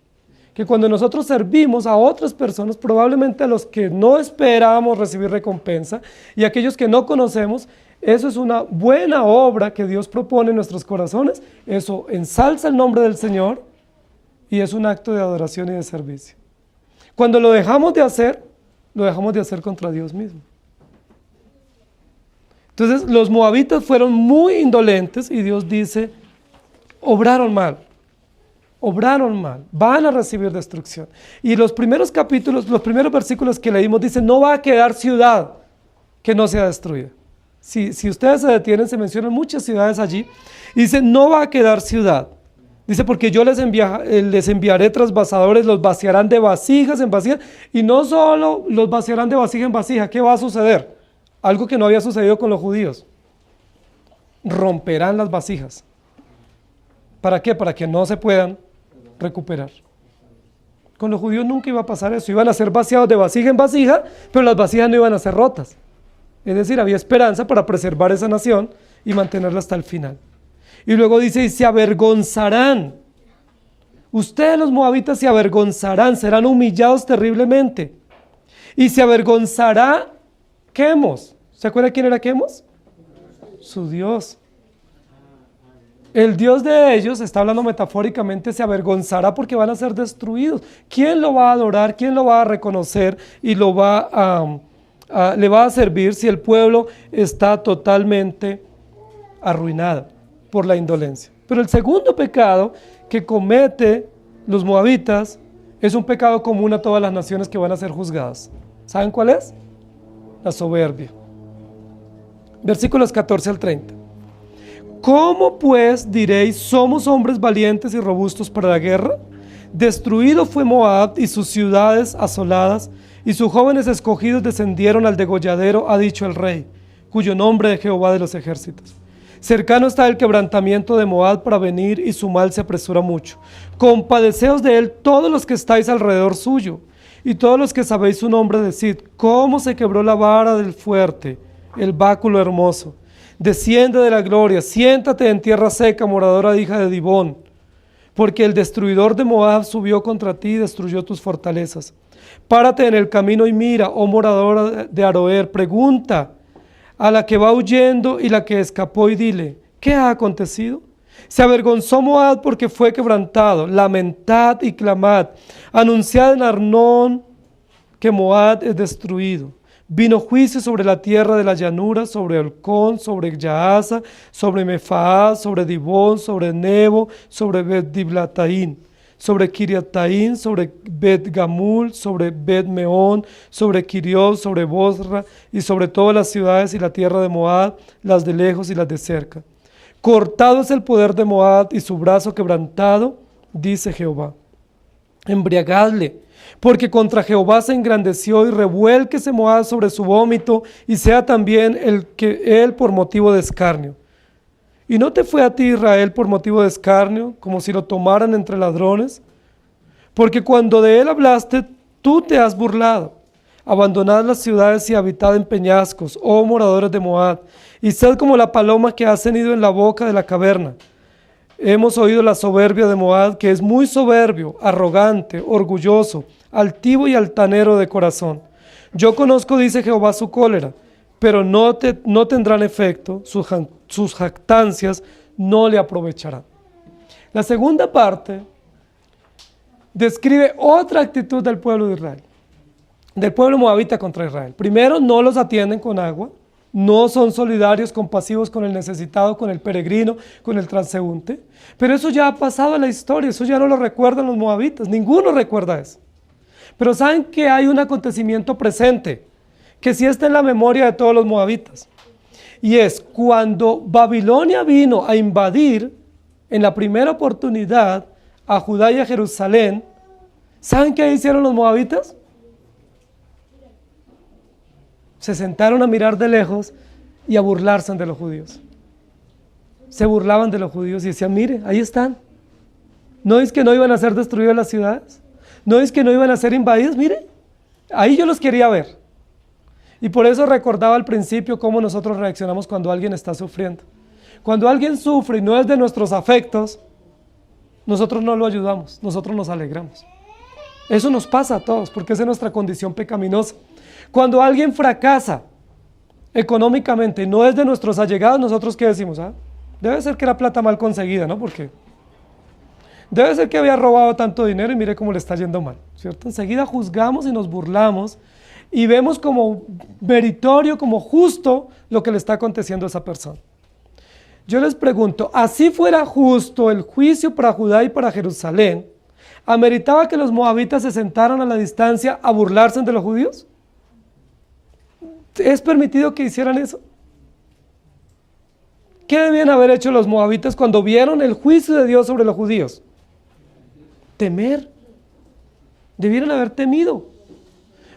Que cuando nosotros servimos a otras personas, probablemente a los que no esperábamos recibir recompensa y aquellos que no conocemos, eso es una buena obra que Dios propone en nuestros corazones, eso ensalza el nombre del Señor y es un acto de adoración y de servicio. Cuando lo dejamos de hacer contra Dios mismo. Entonces los moabitas fueron muy indolentes y Dios dice, obraron mal, van a recibir destrucción. Y los primeros capítulos, los primeros versículos que leímos dicen, no va a quedar ciudad que no sea destruida. Si ustedes se detienen, se mencionan muchas ciudades allí, y dice, no va a quedar ciudad. Dice, porque yo les enviaré trasvasadores, los vaciarán de vasijas en vasijas, y no solo los vaciarán de vasija en vasija, ¿qué va a suceder? Algo que no había sucedido con los judíos. Romperán las vasijas. ¿Para qué? Para que no se puedan recuperar. Con los judíos nunca iba a pasar eso, iban a ser vaciados de vasija en vasija, pero las vasijas no iban a ser rotas. Es decir, había esperanza para preservar esa nación y mantenerla hasta el final. Y luego dice, y se avergonzarán. Ustedes los moabitas se avergonzarán, serán humillados terriblemente. Y se avergonzará Quemos. ¿Se acuerda quién era Quemos? Su Dios. El Dios de ellos, está hablando metafóricamente, se avergonzará porque van a ser destruidos. ¿Quién lo va a adorar? ¿Quién lo va a reconocer? Y le va a servir si el pueblo está totalmente arruinado por la indolencia. Pero el segundo pecado que comete los moabitas es un pecado común a todas las naciones que van a ser juzgadas. ¿Saben cuál es? La soberbia. Versículos 14 al 30. ¿Cómo pues diréis, somos hombres valientes y robustos para la guerra? Destruido fue Moab y sus ciudades asoladas, y sus jóvenes escogidos descendieron al degolladero, ha dicho el rey, cuyo nombre es Jehová de los ejércitos. Cercano está el quebrantamiento de Moab para venir, y su mal se apresura mucho. Compadeceos de él todos los que estáis alrededor suyo, y todos los que sabéis su nombre, decid, cómo se quebró la vara del fuerte, el báculo hermoso. Desciende de la gloria, siéntate en tierra seca, moradora de hija de Dibón, porque el destruidor de Moab subió contra ti y destruyó tus fortalezas. Párate en el camino y mira, oh moradora de Aroer, pregunta a la que va huyendo y la que escapó y dile, ¿qué ha acontecido? Se avergonzó Moab porque fue quebrantado, lamentad y clamad, anunciad en Arnón que Moab es destruido. Vino juicio sobre la tierra de la llanura, sobre Olcón, sobre Yahaza, sobre Mefaá, sobre Dibón, sobre Nebo, sobre Bet-Diblataín, sobre Kiriataín, sobre Bet-Gamul, sobre Bet-Meón, sobre Kiriot, sobre Bosra, y sobre todas las ciudades y la tierra de Moab, las de lejos y las de cerca. Cortado es el poder de Moab y su brazo quebrantado, dice Jehová. Embriagadle, porque contra Jehová se engrandeció, y revuélquese Moab sobre su vómito, y sea también él por motivo de escarnio. ¿Y no te fue a ti Israel por motivo de escarnio, como si lo tomaran entre ladrones? Porque cuando de él hablaste, tú te has burlado. Abandonad las ciudades y habitad en peñascos, oh moradores de Moab, y sed como la paloma que ha cenido en la boca de la caverna. Hemos oído la soberbia de Moab, que es muy soberbio, arrogante, orgulloso, altivo y altanero de corazón. Yo conozco, dice Jehová, su cólera, pero no tendrán efecto, sus jactancias no le aprovecharán. La segunda parte describe otra actitud del pueblo de Israel, del pueblo moabita contra Israel. Primero, no los atienden con agua, no son solidarios, compasivos con el necesitado, con el peregrino, con el transeúnte, pero eso ya ha pasado en la historia, eso ya no lo recuerdan los moabitas, ninguno recuerda eso. Pero saben que hay un acontecimiento presente, que sí está en la memoria de todos los moabitas, y es cuando Babilonia vino a invadir en la primera oportunidad a Judá y a Jerusalén. ¿Saben qué hicieron los moabitas? Se sentaron a mirar de lejos y a burlarse de los judíos. Se burlaban de los judíos y decían, mire, ahí están. ¿No es que no iban a ser destruidas las ciudades? ¿No es que no iban a ser invadidas? Mire, ahí yo los quería ver. Y por eso recordaba al principio cómo nosotros reaccionamos cuando alguien está sufriendo. Cuando alguien sufre y no es de nuestros afectos, nosotros no lo ayudamos, nosotros nos alegramos. Eso nos pasa a todos, porque esa es nuestra condición pecaminosa. Cuando alguien fracasa económicamente y no es de nuestros allegados, nosotros ¿qué decimos? Debe ser que era plata mal conseguida, ¿no? Porque debe ser que había robado tanto dinero y mire cómo le está yendo mal, ¿cierto? Enseguida juzgamos y nos burlamos y vemos como meritorio, como justo lo que le está aconteciendo a esa persona. Yo les pregunto, ¿así fuera justo el juicio para Judá y para Jerusalén? ¿Ameritaba que los moabitas se sentaran a la distancia a burlarse de los judíos? ¿Es permitido que hicieran eso? ¿Qué debían haber hecho los moabitas cuando vieron el juicio de Dios sobre los judíos? Temer. Debieron haber temido.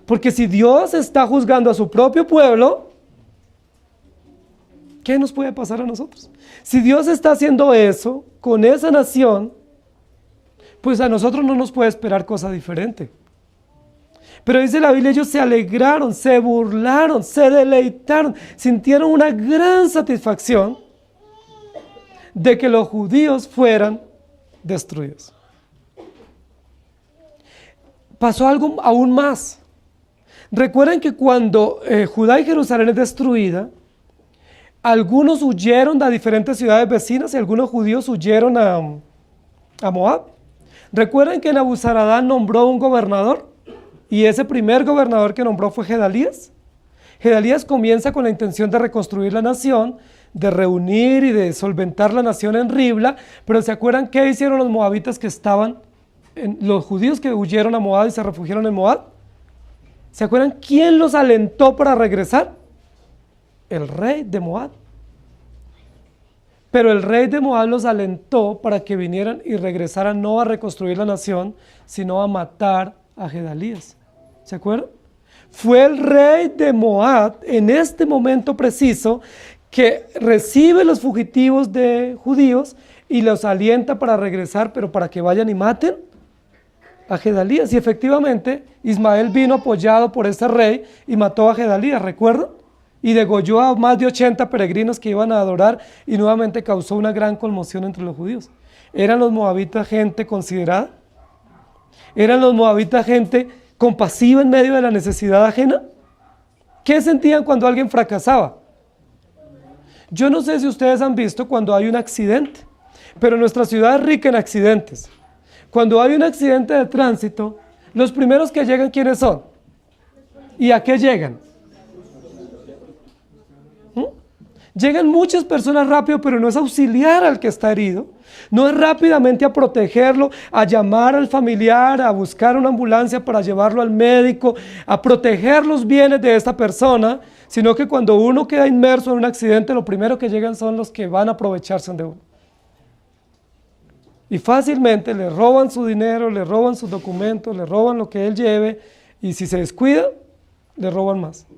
Porque si Dios está juzgando a su propio pueblo, ¿qué nos puede pasar a nosotros? Si Dios está haciendo eso con esa nación, pues a nosotros no nos puede esperar cosa diferente. Pero dice la Biblia, ellos se alegraron, se burlaron, se deleitaron, sintieron una gran satisfacción de que los judíos fueran destruidos. Pasó algo aún más. Recuerden que cuando Judá y Jerusalén es destruida, algunos huyeron a diferentes ciudades vecinas y algunos judíos huyeron a Moab. Recuerden que Nabuzaradán nombró un gobernador y ese primer gobernador que nombró fue Gedalías. Gedalías comienza con la intención de reconstruir la nación, de reunir y de solventar la nación en Ribla, pero ¿se acuerdan qué hicieron los moabitas que estaban, los judíos que huyeron a Moab y se refugiaron en Moab? ¿Se acuerdan quién los alentó para regresar? El rey de Moab. Pero el rey de Moab los alentó para que vinieran y regresaran no a reconstruir la nación, sino a matar a Gedalías. ¿Se acuerdan? Fue el rey de Moab en este momento preciso que recibe los fugitivos de judíos y los alienta para regresar, pero para que vayan y maten a Gedalías. Y efectivamente Ismael vino apoyado por ese rey y mató a Gedalías, ¿recuerdan? Y degolló a más de 80 peregrinos que iban a adorar y nuevamente causó una gran conmoción entre los judíos. ¿Eran los moabitas gente considerada? ¿Eran los moabitas gente compasiva en medio de la necesidad ajena? ¿Qué sentían cuando alguien fracasaba? Yo no sé si ustedes han visto cuando hay un accidente, pero nuestra ciudad es rica en accidentes. Cuando hay un accidente de tránsito, los primeros que llegan, ¿quiénes son? ¿Y a qué llegan? Llegan muchas personas rápido, pero no es auxiliar al que está herido, no es rápidamente a protegerlo, a llamar al familiar, a buscar una ambulancia para llevarlo al médico, a proteger los bienes de esta persona, sino que cuando uno queda inmerso en un accidente, lo primero que llegan son los que van a aprovecharse de uno. Y fácilmente le roban su dinero, le roban sus documentos, le roban lo que él lleve, y si se descuida, le roban más.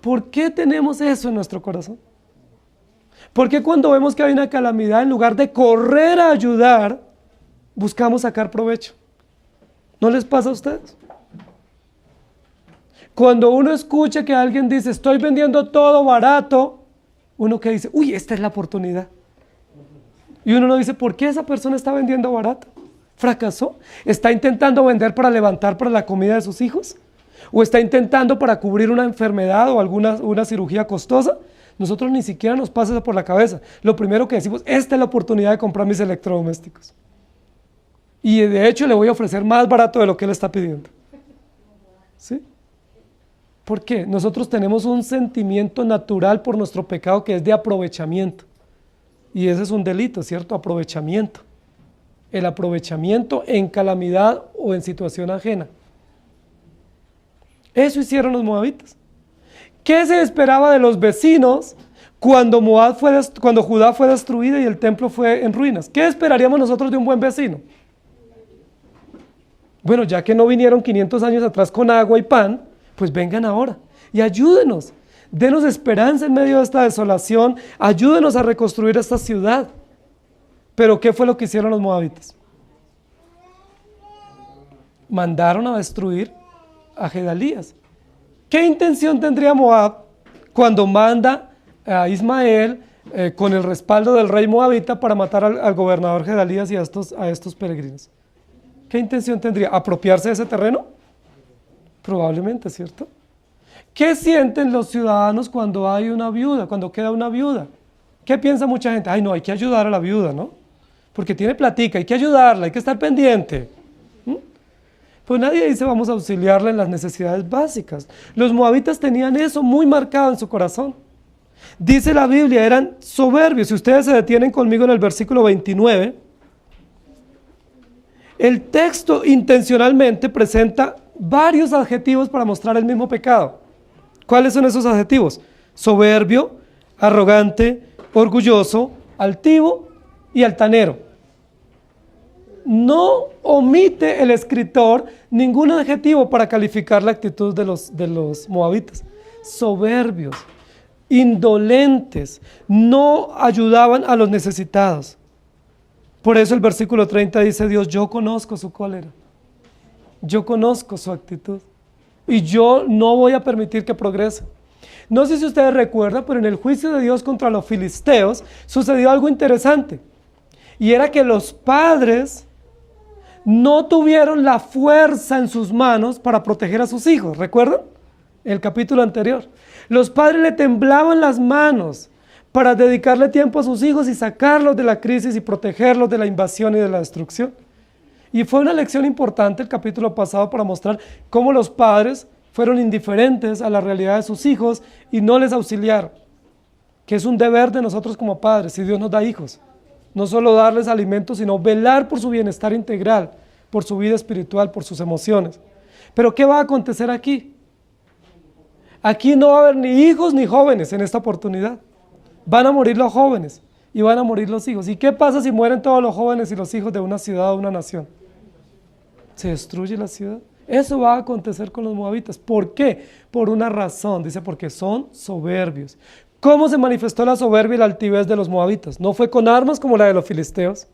¿Por qué tenemos eso en nuestro corazón? ¿Por qué cuando vemos que hay una calamidad, en lugar de correr a ayudar, buscamos sacar provecho? ¿No les pasa a ustedes? Cuando uno escucha que alguien dice, estoy vendiendo todo barato, uno que dice, uy, esta es la oportunidad. Y uno no dice, ¿por qué esa persona está vendiendo barato? ¿Fracasó? ¿Está intentando vender para levantar para la comida de sus hijos? ¿O está intentando para cubrir una enfermedad o una cirugía costosa? Nosotros ni siquiera nos pasa eso por la cabeza. Lo primero que decimos, esta es la oportunidad de comprar mis electrodomésticos. Y de hecho le voy a ofrecer más barato de lo que él está pidiendo. ¿Sí? ¿Por qué? Nosotros tenemos un sentimiento natural por nuestro pecado que es de aprovechamiento. Y ese es un delito, ¿cierto? Aprovechamiento. El aprovechamiento en calamidad o en situación ajena. Eso hicieron los moabitas. ¿Qué se esperaba de los vecinos cuando Judá fue destruida y el templo fue en ruinas? ¿Qué esperaríamos nosotros de un buen vecino? Bueno, ya que no vinieron 500 años atrás con agua y pan, pues vengan ahora y ayúdenos. Denos esperanza en medio de esta desolación, ayúdenos a reconstruir esta ciudad. Pero ¿qué fue lo que hicieron los moabitas? Mandaron a destruir a Gedalías. ¿Qué intención tendría Moab cuando manda a Ismael con el respaldo del rey moabita para matar al gobernador Gedalías y a estos peregrinos. ¿Qué intención tendría? ¿Apropiarse de ese terreno? Probablemente, ¿cierto? ¿Qué sienten los ciudadanos cuando hay una viuda, cuando queda una viuda? ¿Qué piensa mucha gente? Ay, no, hay que ayudar a la viuda, ¿no? Porque tiene platica, hay que ayudarla, hay que estar pendiente. Pues nadie dice vamos a auxiliarla en las necesidades básicas. Los moabitas tenían eso muy marcado en su corazón. Dice la Biblia, eran soberbios. Si ustedes se detienen conmigo en el versículo 29, el texto intencionalmente presenta varios adjetivos para mostrar el mismo pecado. ¿Cuáles son esos adjetivos? Soberbio, arrogante, orgulloso, altivo y altanero. No omite el escritor ningún adjetivo para calificar la actitud de los moabitas. Soberbios, indolentes, no ayudaban a los necesitados. Por eso el versículo 30 dice Dios, yo conozco su cólera, yo conozco su actitud y yo no voy a permitir que progrese. No sé si ustedes recuerdan, pero en el juicio de Dios contra los filisteos sucedió algo interesante. Y era que los padres no tuvieron la fuerza en sus manos para proteger a sus hijos. ¿Recuerdan? El capítulo anterior. Los padres le temblaban las manos para dedicarle tiempo a sus hijos y sacarlos de la crisis y protegerlos de la invasión y de la destrucción. Y fue una lección importante el capítulo pasado para mostrar cómo los padres fueron indiferentes a la realidad de sus hijos y no les auxiliaron, que es un deber de nosotros como padres, si Dios nos da hijos, no solo darles alimento, sino velar por su bienestar integral, por su vida espiritual, por sus emociones. Pero ¿qué va a acontecer aquí? Aquí no va a haber ni hijos ni jóvenes en esta oportunidad. Van a morir los jóvenes y van a morir los hijos. ¿Y qué pasa si mueren todos los jóvenes y los hijos de una ciudad o una nación? ¿Se destruye la ciudad? Eso va a acontecer con los moabitas. ¿Por qué? Por una razón. Dice, porque son soberbios. ¿Cómo se manifestó la soberbia y la altivez de los moabitas? No fue con armas como la de los filisteos.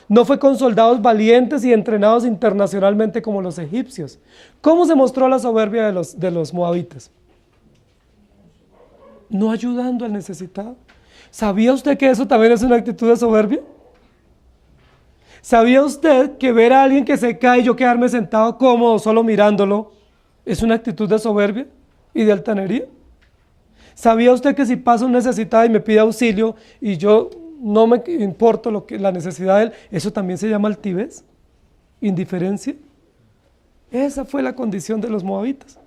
No fue con soldados valientes y entrenados internacionalmente como los egipcios. ¿Cómo se mostró la soberbia de los moabitas? No ayudando al necesitado. ¿Sabía usted que eso también es una actitud de soberbia? ¿Sabía usted que ver a alguien que se cae y yo quedarme sentado cómodo solo mirándolo es una actitud de soberbia y de altanería? ¿Sabía usted que si pasa un necesitado y me pide auxilio y yo no me importa la necesidad de él, eso también se llama altivez, indiferencia? Esa fue la condición de los moabitas.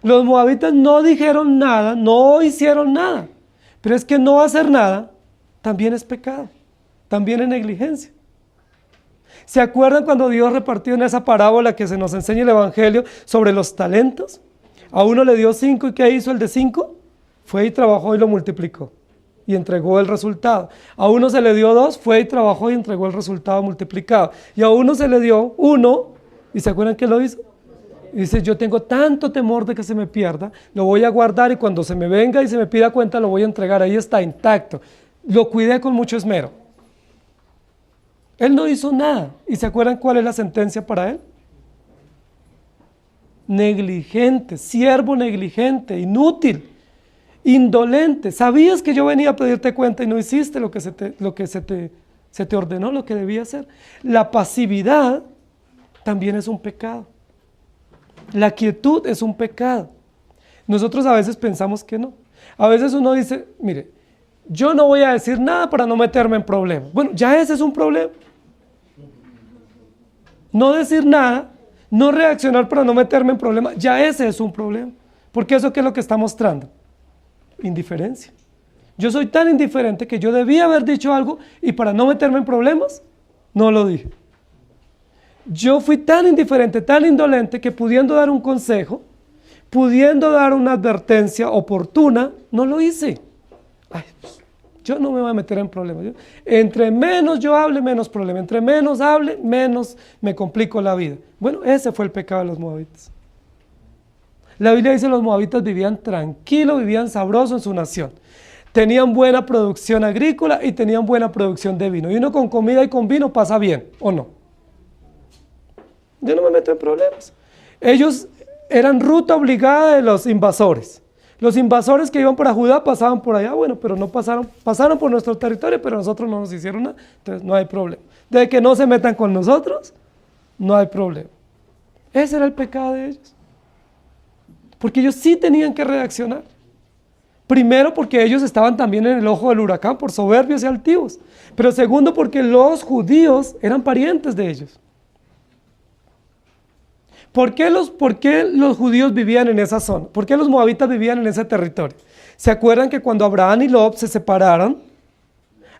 Los moabitas no dijeron nada, no hicieron nada, pero es que no hacer nada también es pecado, también es negligencia. ¿Se acuerdan cuando Dios repartió en esa parábola que se nos enseña el Evangelio sobre los talentos? A uno le dio 5 y ¿qué hizo el de 5? Fue y trabajó y lo multiplicó y entregó el resultado. A uno se le dio 2, fue y trabajó y entregó el resultado multiplicado. Y a uno se le dio 1 y ¿se acuerdan qué lo hizo? Y dice, yo tengo tanto temor de que se me pierda, lo voy a guardar y cuando se me venga y se me pida cuenta lo voy a entregar, ahí está intacto. Lo cuidé con mucho esmero. Él no hizo nada. ¿Y se acuerdan cuál es la sentencia para él? Negligente, siervo negligente, inútil, indolente. ¿Sabías que yo venía a pedirte cuenta y no hiciste lo que se te ordenó, lo que debía hacer? La pasividad también es un pecado. La quietud es un pecado. Nosotros a veces pensamos que no. A veces uno dice, mire, yo no voy a decir nada para no meterme en problemas. Bueno, ya ese es un problema. No decir nada, no reaccionar para no meterme en problemas, ya ese es un problema. Porque eso ¿qué es lo que está mostrando? Indiferencia. Yo soy tan indiferente que yo debía haber dicho algo y para no meterme en problemas, no lo dije. Yo fui tan indiferente, tan indolente que pudiendo dar un consejo, pudiendo dar una advertencia oportuna, no lo hice. Ay, pues, yo no me voy a meter en problemas. Entre menos yo hable, menos problema. Entre menos hable, menos me complico la vida. Bueno, ese fue el pecado de los moabitas. La Biblia dice que los moabitas vivían tranquilos, vivían sabrosos en su nación. Tenían buena producción agrícola y tenían buena producción de vino. Y uno con comida y con vino pasa bien, ¿o no? Yo no me meto en problemas. Ellos eran ruta obligada de los invasores. Los invasores que iban para Judá pasaban por allá, bueno, pero no pasaron por nuestro territorio, pero nosotros no nos hicieron nada, entonces no hay problema. De que no se metan con nosotros, no hay problema. Ese era el pecado de ellos. Porque ellos sí tenían que reaccionar. Primero, porque ellos estaban también en el ojo del huracán por soberbios y altivos. Pero segundo, porque los judíos eran parientes de ellos. ¿Por qué los judíos vivían en esa zona? ¿Por qué los moabitas vivían en ese territorio? ¿Se acuerdan que cuando Abraham y Lot se separaron,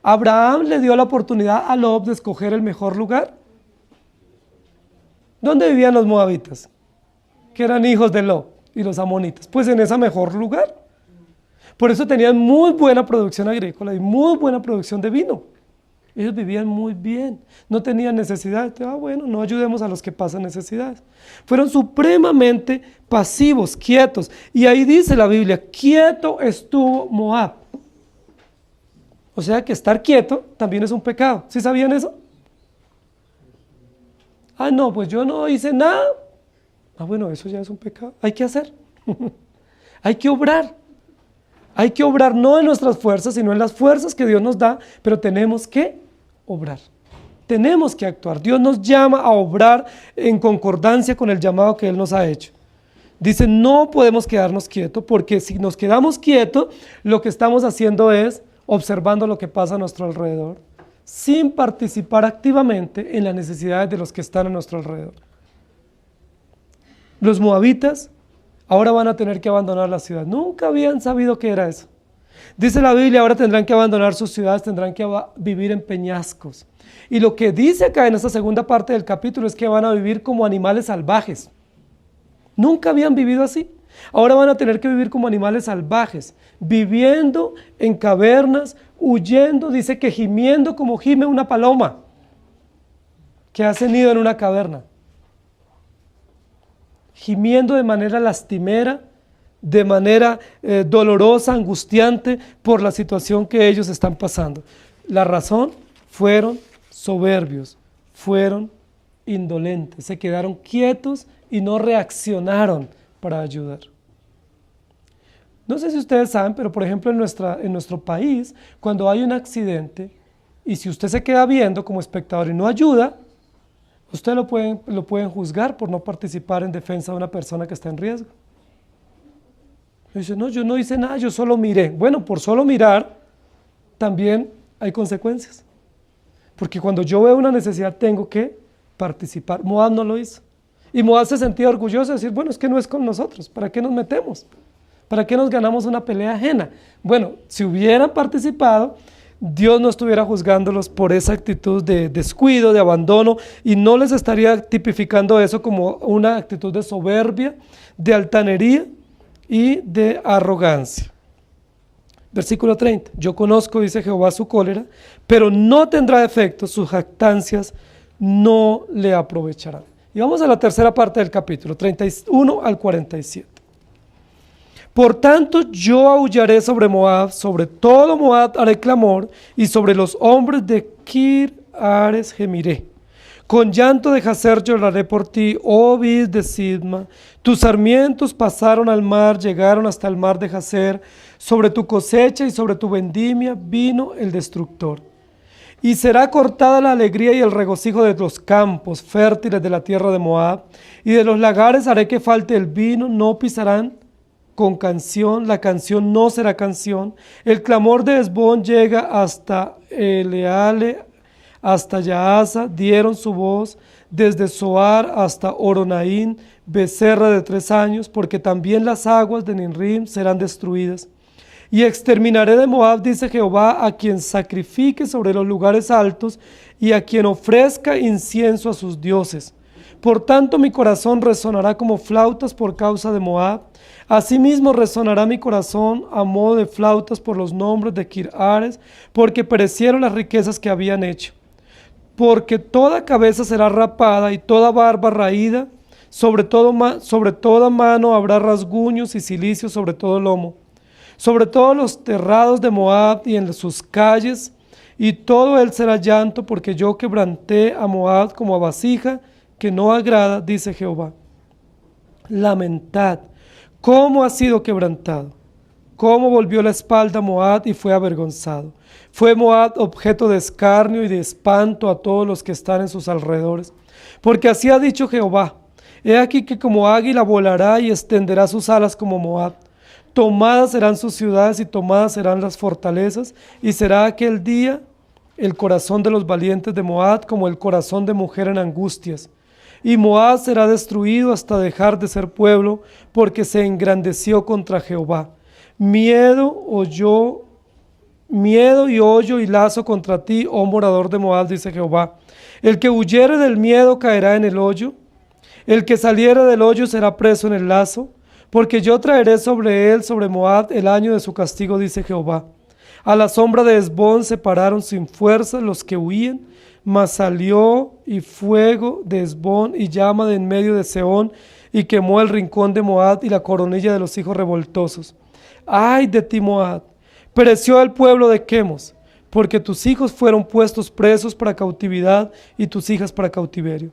Abraham le dio la oportunidad a Lot de escoger el mejor lugar? ¿Dónde vivían los moabitas? Que eran hijos de Lot y los amonitas. Pues en ese mejor lugar. Por eso tenían muy buena producción agrícola y muy buena producción de vino. Ellos vivían muy bien, no tenían necesidad. Bueno, no ayudemos a los que pasan necesidades. Fueron supremamente pasivos, quietos. Y ahí dice la Biblia, quieto estuvo Moab. O sea que estar quieto también es un pecado. ¿Sí sabían eso? No, pues yo no hice nada. Bueno, eso ya es un pecado. Hay que hacer. Hay que obrar. Hay que obrar no en nuestras fuerzas, sino en las fuerzas que Dios nos da, pero tenemos que obrar. Tenemos que actuar. Dios nos llama a obrar en concordancia con el llamado que Él nos ha hecho. Dice, no podemos quedarnos quietos, porque si nos quedamos quietos, lo que estamos haciendo es observando lo que pasa a nuestro alrededor, sin participar activamente en las necesidades de los que están a nuestro alrededor. Los moabitas ahora van a tener que abandonar la ciudad. Nunca habían sabido qué era eso. Dice la Biblia, ahora tendrán que abandonar sus ciudades, tendrán que vivir en peñascos. Y lo que dice acá en esta segunda parte del capítulo es que van a vivir como animales salvajes. Nunca habían vivido así. Ahora van a tener que vivir como animales salvajes, viviendo en cavernas, huyendo, dice que gimiendo como gime una paloma que hace nido en una caverna. Gimiendo de manera lastimera, de manera dolorosa, angustiante por la situación que ellos están pasando. La razón, fueron soberbios, fueron indolentes, se quedaron quietos y no reaccionaron para ayudar. No sé si ustedes saben, pero por ejemplo en nuestro país, cuando hay un accidente y si usted se queda viendo como espectador y no ayuda, usted lo pueden juzgar por no participar en defensa de una persona que está en riesgo. Dice, no, yo no hice nada, yo solo miré. Bueno, por solo mirar también hay consecuencias. Porque cuando yo veo una necesidad tengo que participar. Moab no lo hizo. Y Moab se sentía orgulloso de decir, bueno, es que no es con nosotros, ¿para qué nos metemos? ¿Para qué nos ganamos una pelea ajena? Bueno, si hubieran participado, Dios no estuviera juzgándolos por esa actitud de descuido, de abandono, y no les estaría tipificando eso como una actitud de soberbia, de altanería y de arrogancia. Versículo 30, yo conozco, dice Jehová, su cólera, pero no tendrá efecto, sus jactancias no le aprovecharán. Y vamos a la tercera parte del capítulo, 31 al 47. Por tanto, yo aullaré sobre Moab, sobre todo Moab haré clamor, y sobre los hombres de Kir Ares gemiré. Con llanto de Jazer lloraré por ti, oh vid de Sidma. Tus sarmientos pasaron al mar, llegaron hasta el mar de Jazer. Sobre tu cosecha y sobre tu vendimia vino el destructor. Y será cortada la alegría y el regocijo de los campos fértiles de la tierra de Moab, y de los lagares haré que falte el vino, no pisarán con canción, la canción no será canción. El clamor de Hesbón llega hasta Eleale, hasta Yahaza, dieron su voz, desde Zoar hasta Oronaín, becerra de 3 años, porque también las aguas de Ninrim serán destruidas. Y exterminaré de Moab, dice Jehová, a quien sacrifique sobre los lugares altos y a quien ofrezca incienso a sus dioses. Por tanto mi corazón resonará como flautas por causa de Moab. Asimismo resonará mi corazón a modo de flautas por los nombres de Kir Ares, porque perecieron las riquezas que habían hecho. Porque toda cabeza será rapada y toda barba raída, sobre toda mano habrá rasguños y cilicio sobre todo lomo. Sobre todos los terrados de Moab y en sus calles, y todo él será llanto, porque yo quebranté a Moab como a vasija que no agrada, dice Jehová. Lamentad, ¿cómo ha sido quebrantado? cómo volvió la espalda Moab y fue avergonzado. Fue Moab objeto de escarnio y de espanto a todos los que están en sus alrededores. Porque así ha dicho Jehová: he aquí que como águila volará y extenderá sus alas como Moab. Tomadas serán sus ciudades y tomadas serán las fortalezas, y será aquel día el corazón de los valientes de Moab como el corazón de mujer en angustias. Y Moab será destruido hasta dejar de ser pueblo, porque se engrandeció contra Jehová. Miedo y hoyo y lazo contra ti, oh morador de Moab, dice Jehová. El que huyere del miedo caerá en el hoyo, el que saliere del hoyo será preso en el lazo, porque yo traeré sobre él, sobre Moab, el año de su castigo, dice Jehová. A la sombra de Hesbón se pararon sin fuerza los que huían, mas salió y fuego de Hesbón y llama de en medio de Sehón, y quemó el rincón de Moab y la coronilla de los hijos revoltosos. ¡Ay de ti, Moab! Pereció el pueblo de Quemos, porque tus hijos fueron puestos presos para cautividad y tus hijas para cautiverio.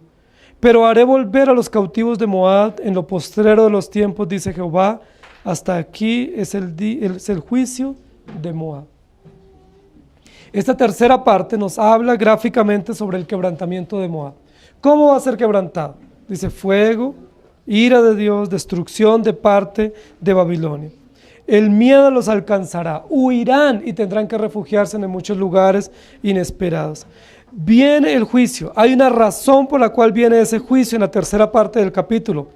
Pero haré volver a los cautivos de Moab en lo postrero de los tiempos, dice Jehová. Hasta aquí es el juicio de Moab. Esta tercera parte nos habla gráficamente sobre el quebrantamiento de Moab. ¿Cómo va a ser quebrantado? Dice fuego, ira de Dios, destrucción de parte de Babilonia. El miedo los alcanzará, huirán y tendrán que refugiarse en muchos lugares inesperados. Viene el juicio. Hay una razón por la cual viene ese juicio en la tercera parte del capítulo,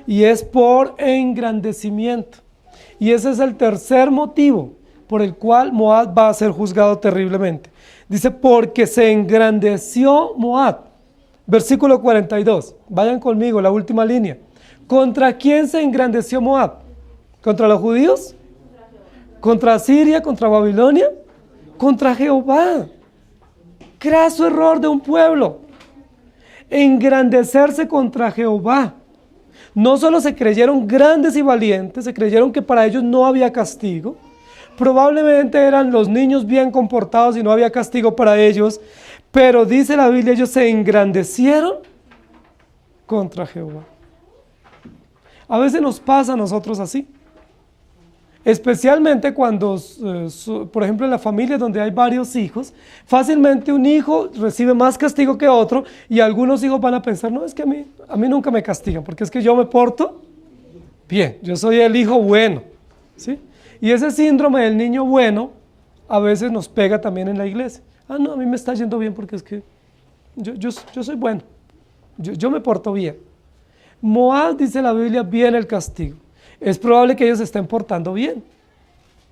y es por engrandecimiento. Y ese es el tercer motivo por el cual Moab va a ser juzgado terriblemente. Dice, porque se engrandeció Moab. Versículo 42. Vayan conmigo, la última línea. ¿Contra quién se engrandeció Moab? ¿Contra los judíos? ¿Contra Asiria? ¿Contra Babilonia? Contra Jehová. Craso error de un pueblo. Engrandecerse contra Jehová. No solo se creyeron grandes y valientes, se creyeron que para ellos no había castigo. Probablemente eran los niños bien comportados y no había castigo para ellos. Pero dice la Biblia, ellos se engrandecieron contra Jehová. A veces nos pasa a nosotros así. Especialmente cuando, por ejemplo, en la familia donde hay varios hijos, fácilmente un hijo recibe más castigo que otro, y algunos hijos van a pensar, no, es que a mí nunca me castigan, porque es que yo me porto bien, yo soy el hijo bueno, ¿sí? Y ese síndrome del niño bueno a veces nos pega también en la iglesia. Ah, no, a mí me está yendo bien porque es que yo soy bueno, yo me porto bien. Moab, dice la Biblia, viene el castigo. Es probable que ellos se estén portando bien,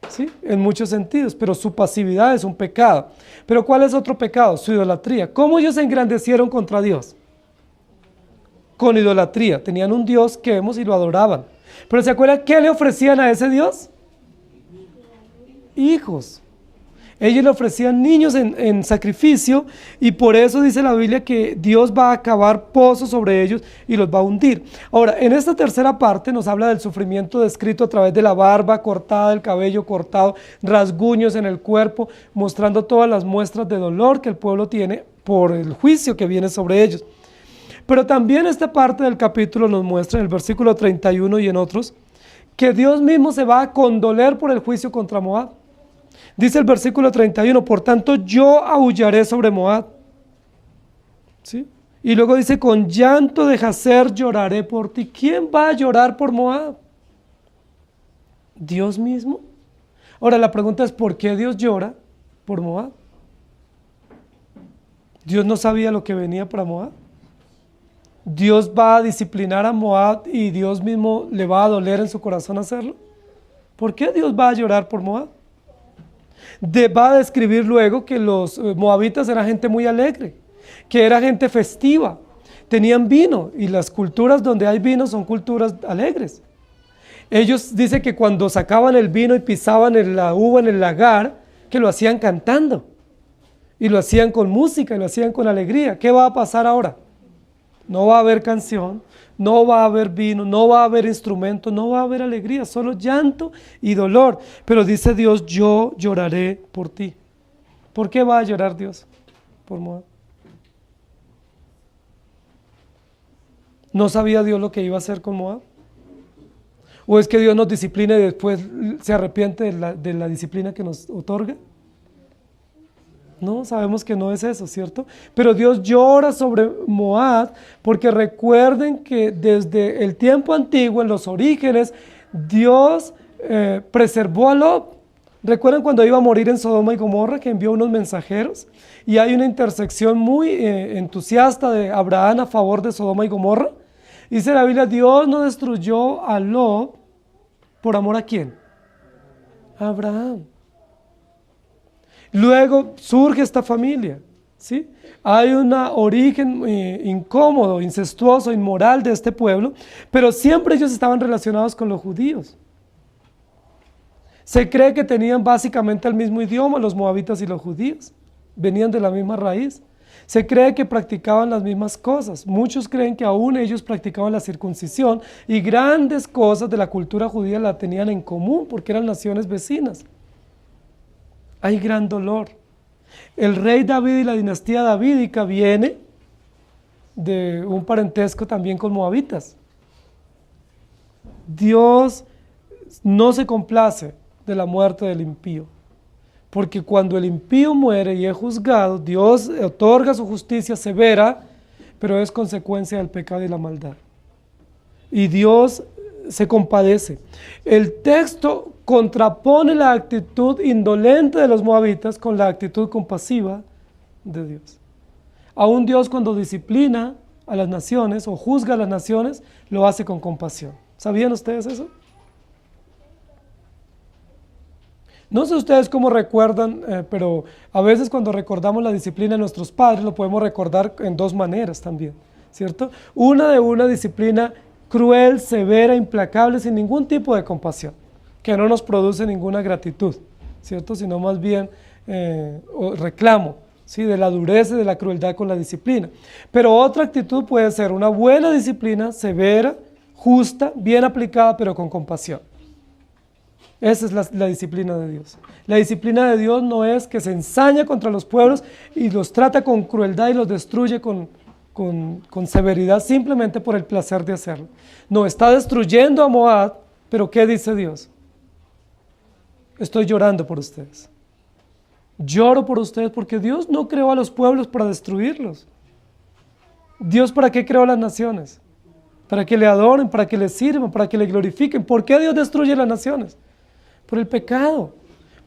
¿sí? En muchos sentidos, pero su pasividad es un pecado. Pero ¿cuál es otro pecado? Su idolatría. ¿Cómo ellos se engrandecieron contra Dios? Con idolatría. Tenían un Dios que vemos y lo adoraban. Pero ¿se acuerdan qué le ofrecían a ese Dios? Hijos. Ellos le ofrecían niños en sacrificio, y por eso dice la Biblia que Dios va a acabar pozos sobre ellos y los va a hundir. Ahora, en esta tercera parte nos habla del sufrimiento descrito a través de la barba cortada, el cabello cortado, rasguños en el cuerpo, mostrando todas las muestras de dolor que el pueblo tiene por el juicio que viene sobre ellos. Pero también esta parte del capítulo nos muestra en el versículo 31 y en otros, que Dios mismo se va a condoler por el juicio contra Moab. Dice el versículo 31, por tanto yo aullaré sobre Moab. ¿Sí? Y luego dice, con llanto de Jazer lloraré por ti. ¿Quién va a llorar por Moab? ¿Dios mismo? Ahora la pregunta es, ¿por qué Dios llora por Moab? ¿Dios no sabía lo que venía para Moab? ¿Dios va a disciplinar a Moab y Dios mismo le va a doler en su corazón hacerlo? ¿Por qué Dios va a llorar por Moab? Va a describir luego que los moabitas eran gente muy alegre, que era gente festiva, tenían vino, y las culturas donde hay vino son culturas alegres. Ellos dicen que cuando sacaban el vino y pisaban la uva en el lagar, que lo hacían cantando, y lo hacían con música, y lo hacían con alegría. ¿Qué va a pasar ahora? No va a haber canción, no va a haber vino, no va a haber instrumento, no va a haber alegría, solo llanto y dolor. Pero dice Dios, yo lloraré por ti. ¿Por qué va a llorar Dios por Moab? ¿No sabía Dios lo que iba a hacer con Moab? ¿O es que Dios nos disciplina y después se arrepiente de la disciplina que nos otorga? No, sabemos que no es eso, ¿cierto? Pero Dios llora sobre Moab porque recuerden que desde el tiempo antiguo, en los orígenes, Dios preservó a Lot. ¿Recuerdan cuando iba a morir en Sodoma y Gomorra, que envió unos mensajeros? Y hay una intersección muy entusiasta de Abraham a favor de Sodoma y Gomorra. Dice la Biblia, Dios no destruyó a Lot por amor ¿a quién? A Abraham. Luego surge esta familia, ¿sí? Hay un origen incómodo, incestuoso, inmoral de este pueblo, pero siempre ellos estaban relacionados con los judíos. Se cree que tenían básicamente el mismo idioma, los moabitas y los judíos, venían de la misma raíz. Se cree que practicaban las mismas cosas. Muchos creen que aún ellos practicaban la circuncisión y grandes cosas de la cultura judía la tenían en común porque eran naciones vecinas. Hay gran dolor. El rey David y la dinastía davídica viene de un parentesco también con moabitas. Dios no se complace de la muerte del impío, porque cuando el impío muere y es juzgado, Dios otorga su justicia severa, pero es consecuencia del pecado y la maldad. Y Dios se compadece. El texto contrapone la actitud indolente de los moabitas con la actitud compasiva de Dios. Aún Dios, cuando disciplina a las naciones o juzga a las naciones, lo hace con compasión. ¿Sabían ustedes eso? No sé ustedes cómo recuerdan, pero a veces cuando recordamos la disciplina de nuestros padres, lo podemos recordar en dos maneras también, ¿cierto? Una de una disciplina cruel, severa, implacable, sin ningún tipo de compasión, que no nos produce ninguna gratitud, ¿cierto? Sino más bien reclamo, ¿sí? De la dureza y de la crueldad con la disciplina. Pero otra actitud puede ser una buena disciplina, severa, justa, bien aplicada, pero con compasión. Esa es la disciplina de Dios. La disciplina de Dios no es que se ensaña contra los pueblos y los trata con crueldad y los destruye con severidad simplemente por el placer de hacerlo. No, está destruyendo a Moab, pero ¿qué dice Dios? Estoy llorando por ustedes. Lloro por ustedes porque Dios no creó a los pueblos para destruirlos. ¿Dios para qué creó las naciones? Para que le adoren, para que le sirvan, para que le glorifiquen. ¿Por qué Dios destruye las naciones? Por el pecado,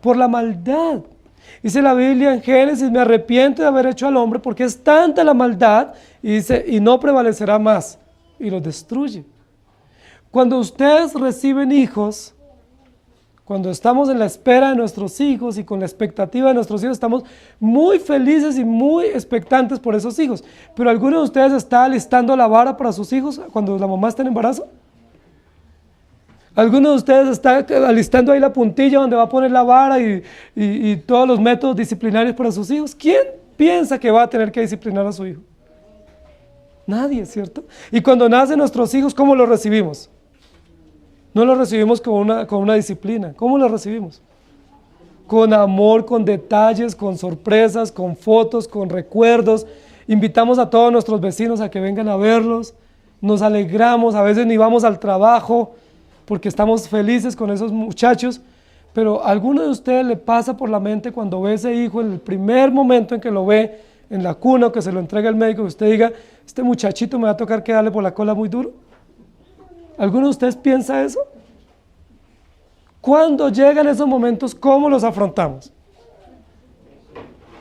por la maldad. Dice la Biblia en Génesis, me arrepiento de haber hecho al hombre porque es tanta la maldad, y dice, y no prevalecerá más, y los destruye. Cuando ustedes reciben hijos, cuando estamos en la espera de nuestros hijos y con la expectativa de nuestros hijos, estamos muy felices y muy expectantes por esos hijos. Pero ¿alguno de ustedes está alistando la vara para sus hijos cuando la mamá está en embarazo? ¿Alguno de ustedes está alistando ahí la puntilla donde va a poner la vara y todos los métodos disciplinarios para sus hijos? ¿Quién piensa que va a tener que disciplinar a su hijo? Nadie, ¿cierto? Y cuando nacen nuestros hijos, ¿cómo los recibimos? No los recibimos con una disciplina. ¿Cómo los recibimos? Con amor, con detalles, con sorpresas, con fotos, con recuerdos. Invitamos a todos nuestros vecinos a que vengan a verlos. Nos alegramos, a veces ni vamos al trabajo, porque estamos felices con esos muchachos, pero ¿a alguno de ustedes le pasa por la mente cuando ve ese hijo en el primer momento en que lo ve en la cuna o que se lo entrega el médico, que usted diga, este muchachito me va a tocar que darle por la cola muy duro? ¿Alguno de ustedes piensa eso? Cuando llegan esos momentos, ¿cómo los afrontamos?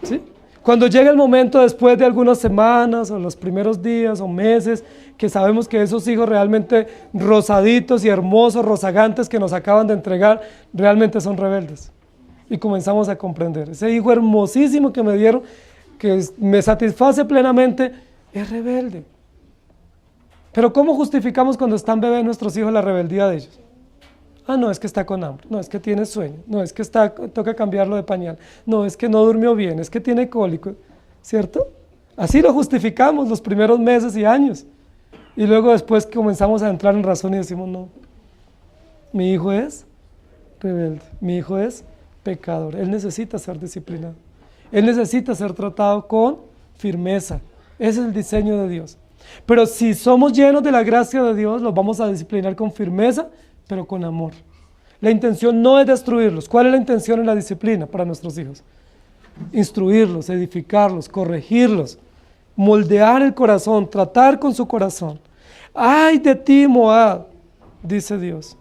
¿Sí? Cuando llega el momento después de algunas semanas o los primeros días o meses, que sabemos que esos hijos realmente rosaditos y hermosos, rozagantes que nos acaban de entregar, realmente son rebeldes. Y comenzamos a comprender, ese hijo hermosísimo que me dieron, que me satisface plenamente, es rebelde. Pero ¿cómo justificamos cuando están bebés nuestros hijos la rebeldía de ellos? Ah, no, es que está con hambre, no, es que tiene sueño, no, es que toca cambiarlo de pañal, no, es que no durmió bien, es que tiene cólico, ¿cierto? Así lo justificamos los primeros meses y años. Y luego después comenzamos a entrar en razón y decimos, no, mi hijo es rebelde, mi hijo es pecador, él necesita ser disciplinado, él necesita ser tratado con firmeza. Ese es el diseño de Dios. Pero si somos llenos de la gracia de Dios, los vamos a disciplinar con firmeza, pero con amor. La intención no es destruirlos. ¿Cuál es la intención en la disciplina para nuestros hijos? Instruirlos, edificarlos, corregirlos, moldear el corazón, tratar con su corazón. ¡Ay de ti, Moab!, dice Dios,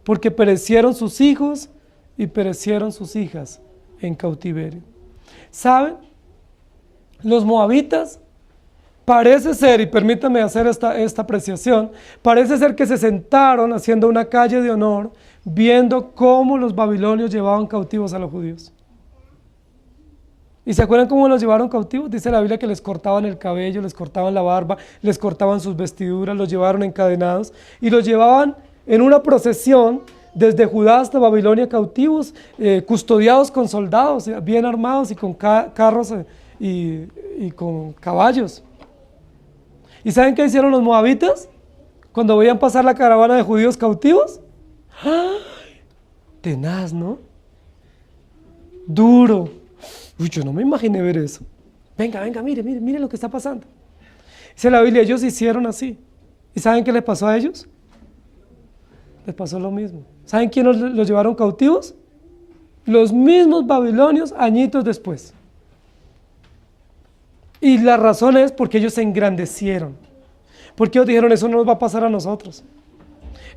porque perecieron sus hijos y perecieron sus hijas en cautiverio. ¿Saben? Los moabitas parece ser, y permítanme hacer esta apreciación, parece ser que se sentaron haciendo una calle de honor, viendo cómo los babilonios llevaban cautivos a los judíos. ¿Y se acuerdan cómo los llevaron cautivos? Dice la Biblia que les cortaban el cabello, les cortaban la barba, les cortaban sus vestiduras, los llevaron encadenados y los llevaban en una procesión desde Judá hasta Babilonia cautivos, custodiados con soldados, bien armados y con carros y con caballos. ¿Y saben qué hicieron los moabitas cuando veían pasar la caravana de judíos cautivos? ¡Ay! Tenaz, ¿no? Duro. Uy, yo no me imaginé ver eso. Venga, mire lo que está pasando. Dice la Biblia, ellos hicieron así. ¿Y saben qué les pasó a ellos? Les pasó lo mismo. ¿Saben quién los llevaron cautivos? Los mismos babilonios añitos después. Y la razón es porque ellos se engrandecieron. Porque ellos dijeron, eso no nos va a pasar a nosotros.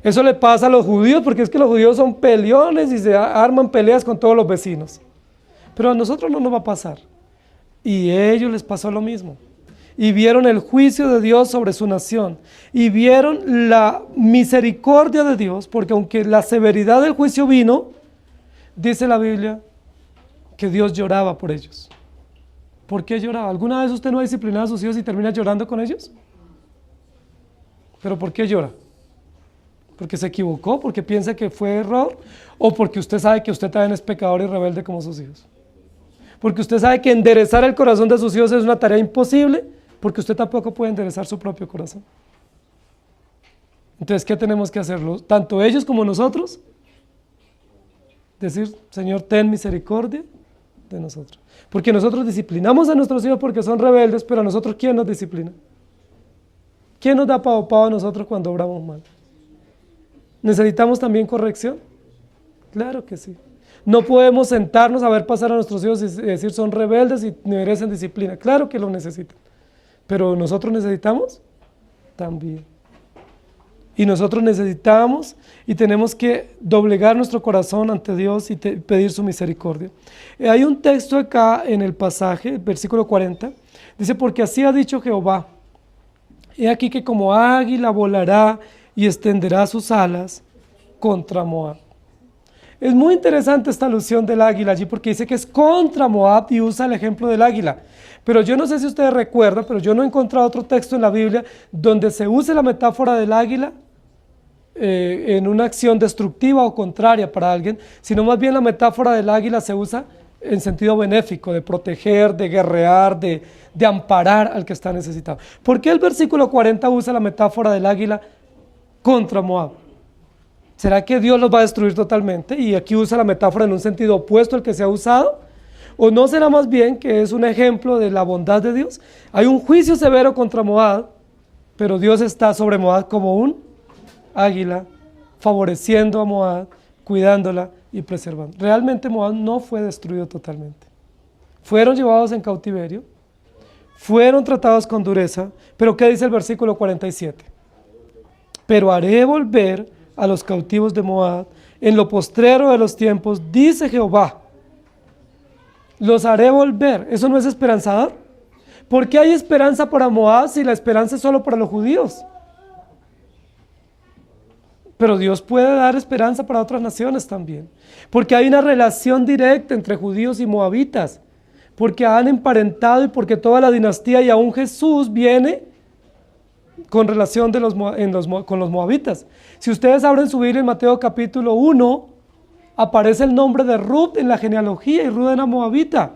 Eso le pasa a los judíos, porque es que los judíos son peleones y se arman peleas con todos los vecinos. Pero a nosotros no nos va a pasar. Y a ellos les pasó lo mismo. Y vieron el juicio de Dios sobre su nación. Y vieron la misericordia de Dios, porque aunque la severidad del juicio vino, dice la Biblia que Dios lloraba por ellos. ¿Por qué lloraba? ¿Alguna vez usted no ha disciplinado a sus hijos y termina llorando con ellos? ¿Pero por qué llora? ¿Porque se equivocó? ¿Porque piensa que fue error? ¿O porque usted sabe que usted también es pecador y rebelde como sus hijos? Porque usted sabe que enderezar el corazón de sus hijos es una tarea imposible, porque usted tampoco puede enderezar su propio corazón. Entonces, ¿qué tenemos que hacerlo? Tanto ellos como nosotros, decir, Señor, ten misericordia de nosotros. Porque nosotros disciplinamos a nuestros hijos porque son rebeldes, pero a nosotros, ¿quién nos disciplina? ¿Quién nos da pavo a nosotros cuando obramos mal? ¿Necesitamos también corrección? Claro que sí. No podemos sentarnos a ver pasar a nuestros hijos y decir son rebeldes y merecen disciplina. Claro que lo necesitan. Pero nosotros necesitamos también. Y nosotros necesitamos y tenemos que doblegar nuestro corazón ante Dios y pedir su misericordia. Hay un texto acá en el pasaje, versículo 40, dice, porque así ha dicho Jehová, he aquí que como águila volará y extenderá sus alas contra Moab. Es muy interesante esta alusión del águila allí porque dice que es contra Moab y usa el ejemplo del águila. Pero yo no sé si ustedes recuerdan, pero yo no he encontrado otro texto en la Biblia donde se use la metáfora del águila en una acción destructiva o contraria para alguien, sino más bien la metáfora del águila se usa en sentido benéfico, de proteger, de guerrear, de amparar al que está necesitado. ¿Por qué el versículo 40 usa la metáfora del águila contra Moab? ¿Será que Dios los va a destruir totalmente? Y aquí usa la metáfora en un sentido opuesto al que se ha usado. ¿O no será más bien que es un ejemplo de la bondad de Dios? Hay un juicio severo contra Moab, pero Dios está sobre Moab como un águila, favoreciendo a Moab, cuidándola y preservando. Realmente Moab no fue destruido totalmente. Fueron llevados en cautiverio, fueron tratados con dureza, pero ¿qué dice el versículo 47? Pero haré volver a los cautivos de Moab en lo postrero de los tiempos, dice Jehová. Los haré volver. ¿Eso no es esperanzador? ¿Por qué hay esperanza para Moab si la esperanza es solo para los judíos? Pero Dios puede dar esperanza para otras naciones también. Porque hay una relación directa entre judíos y moabitas. Porque han emparentado y porque toda la dinastía y aún Jesús viene con relación con los moabitas. Si ustedes abren su Biblia en Mateo capítulo 1, aparece el nombre de Ruth en la genealogía y Ruth era moabita.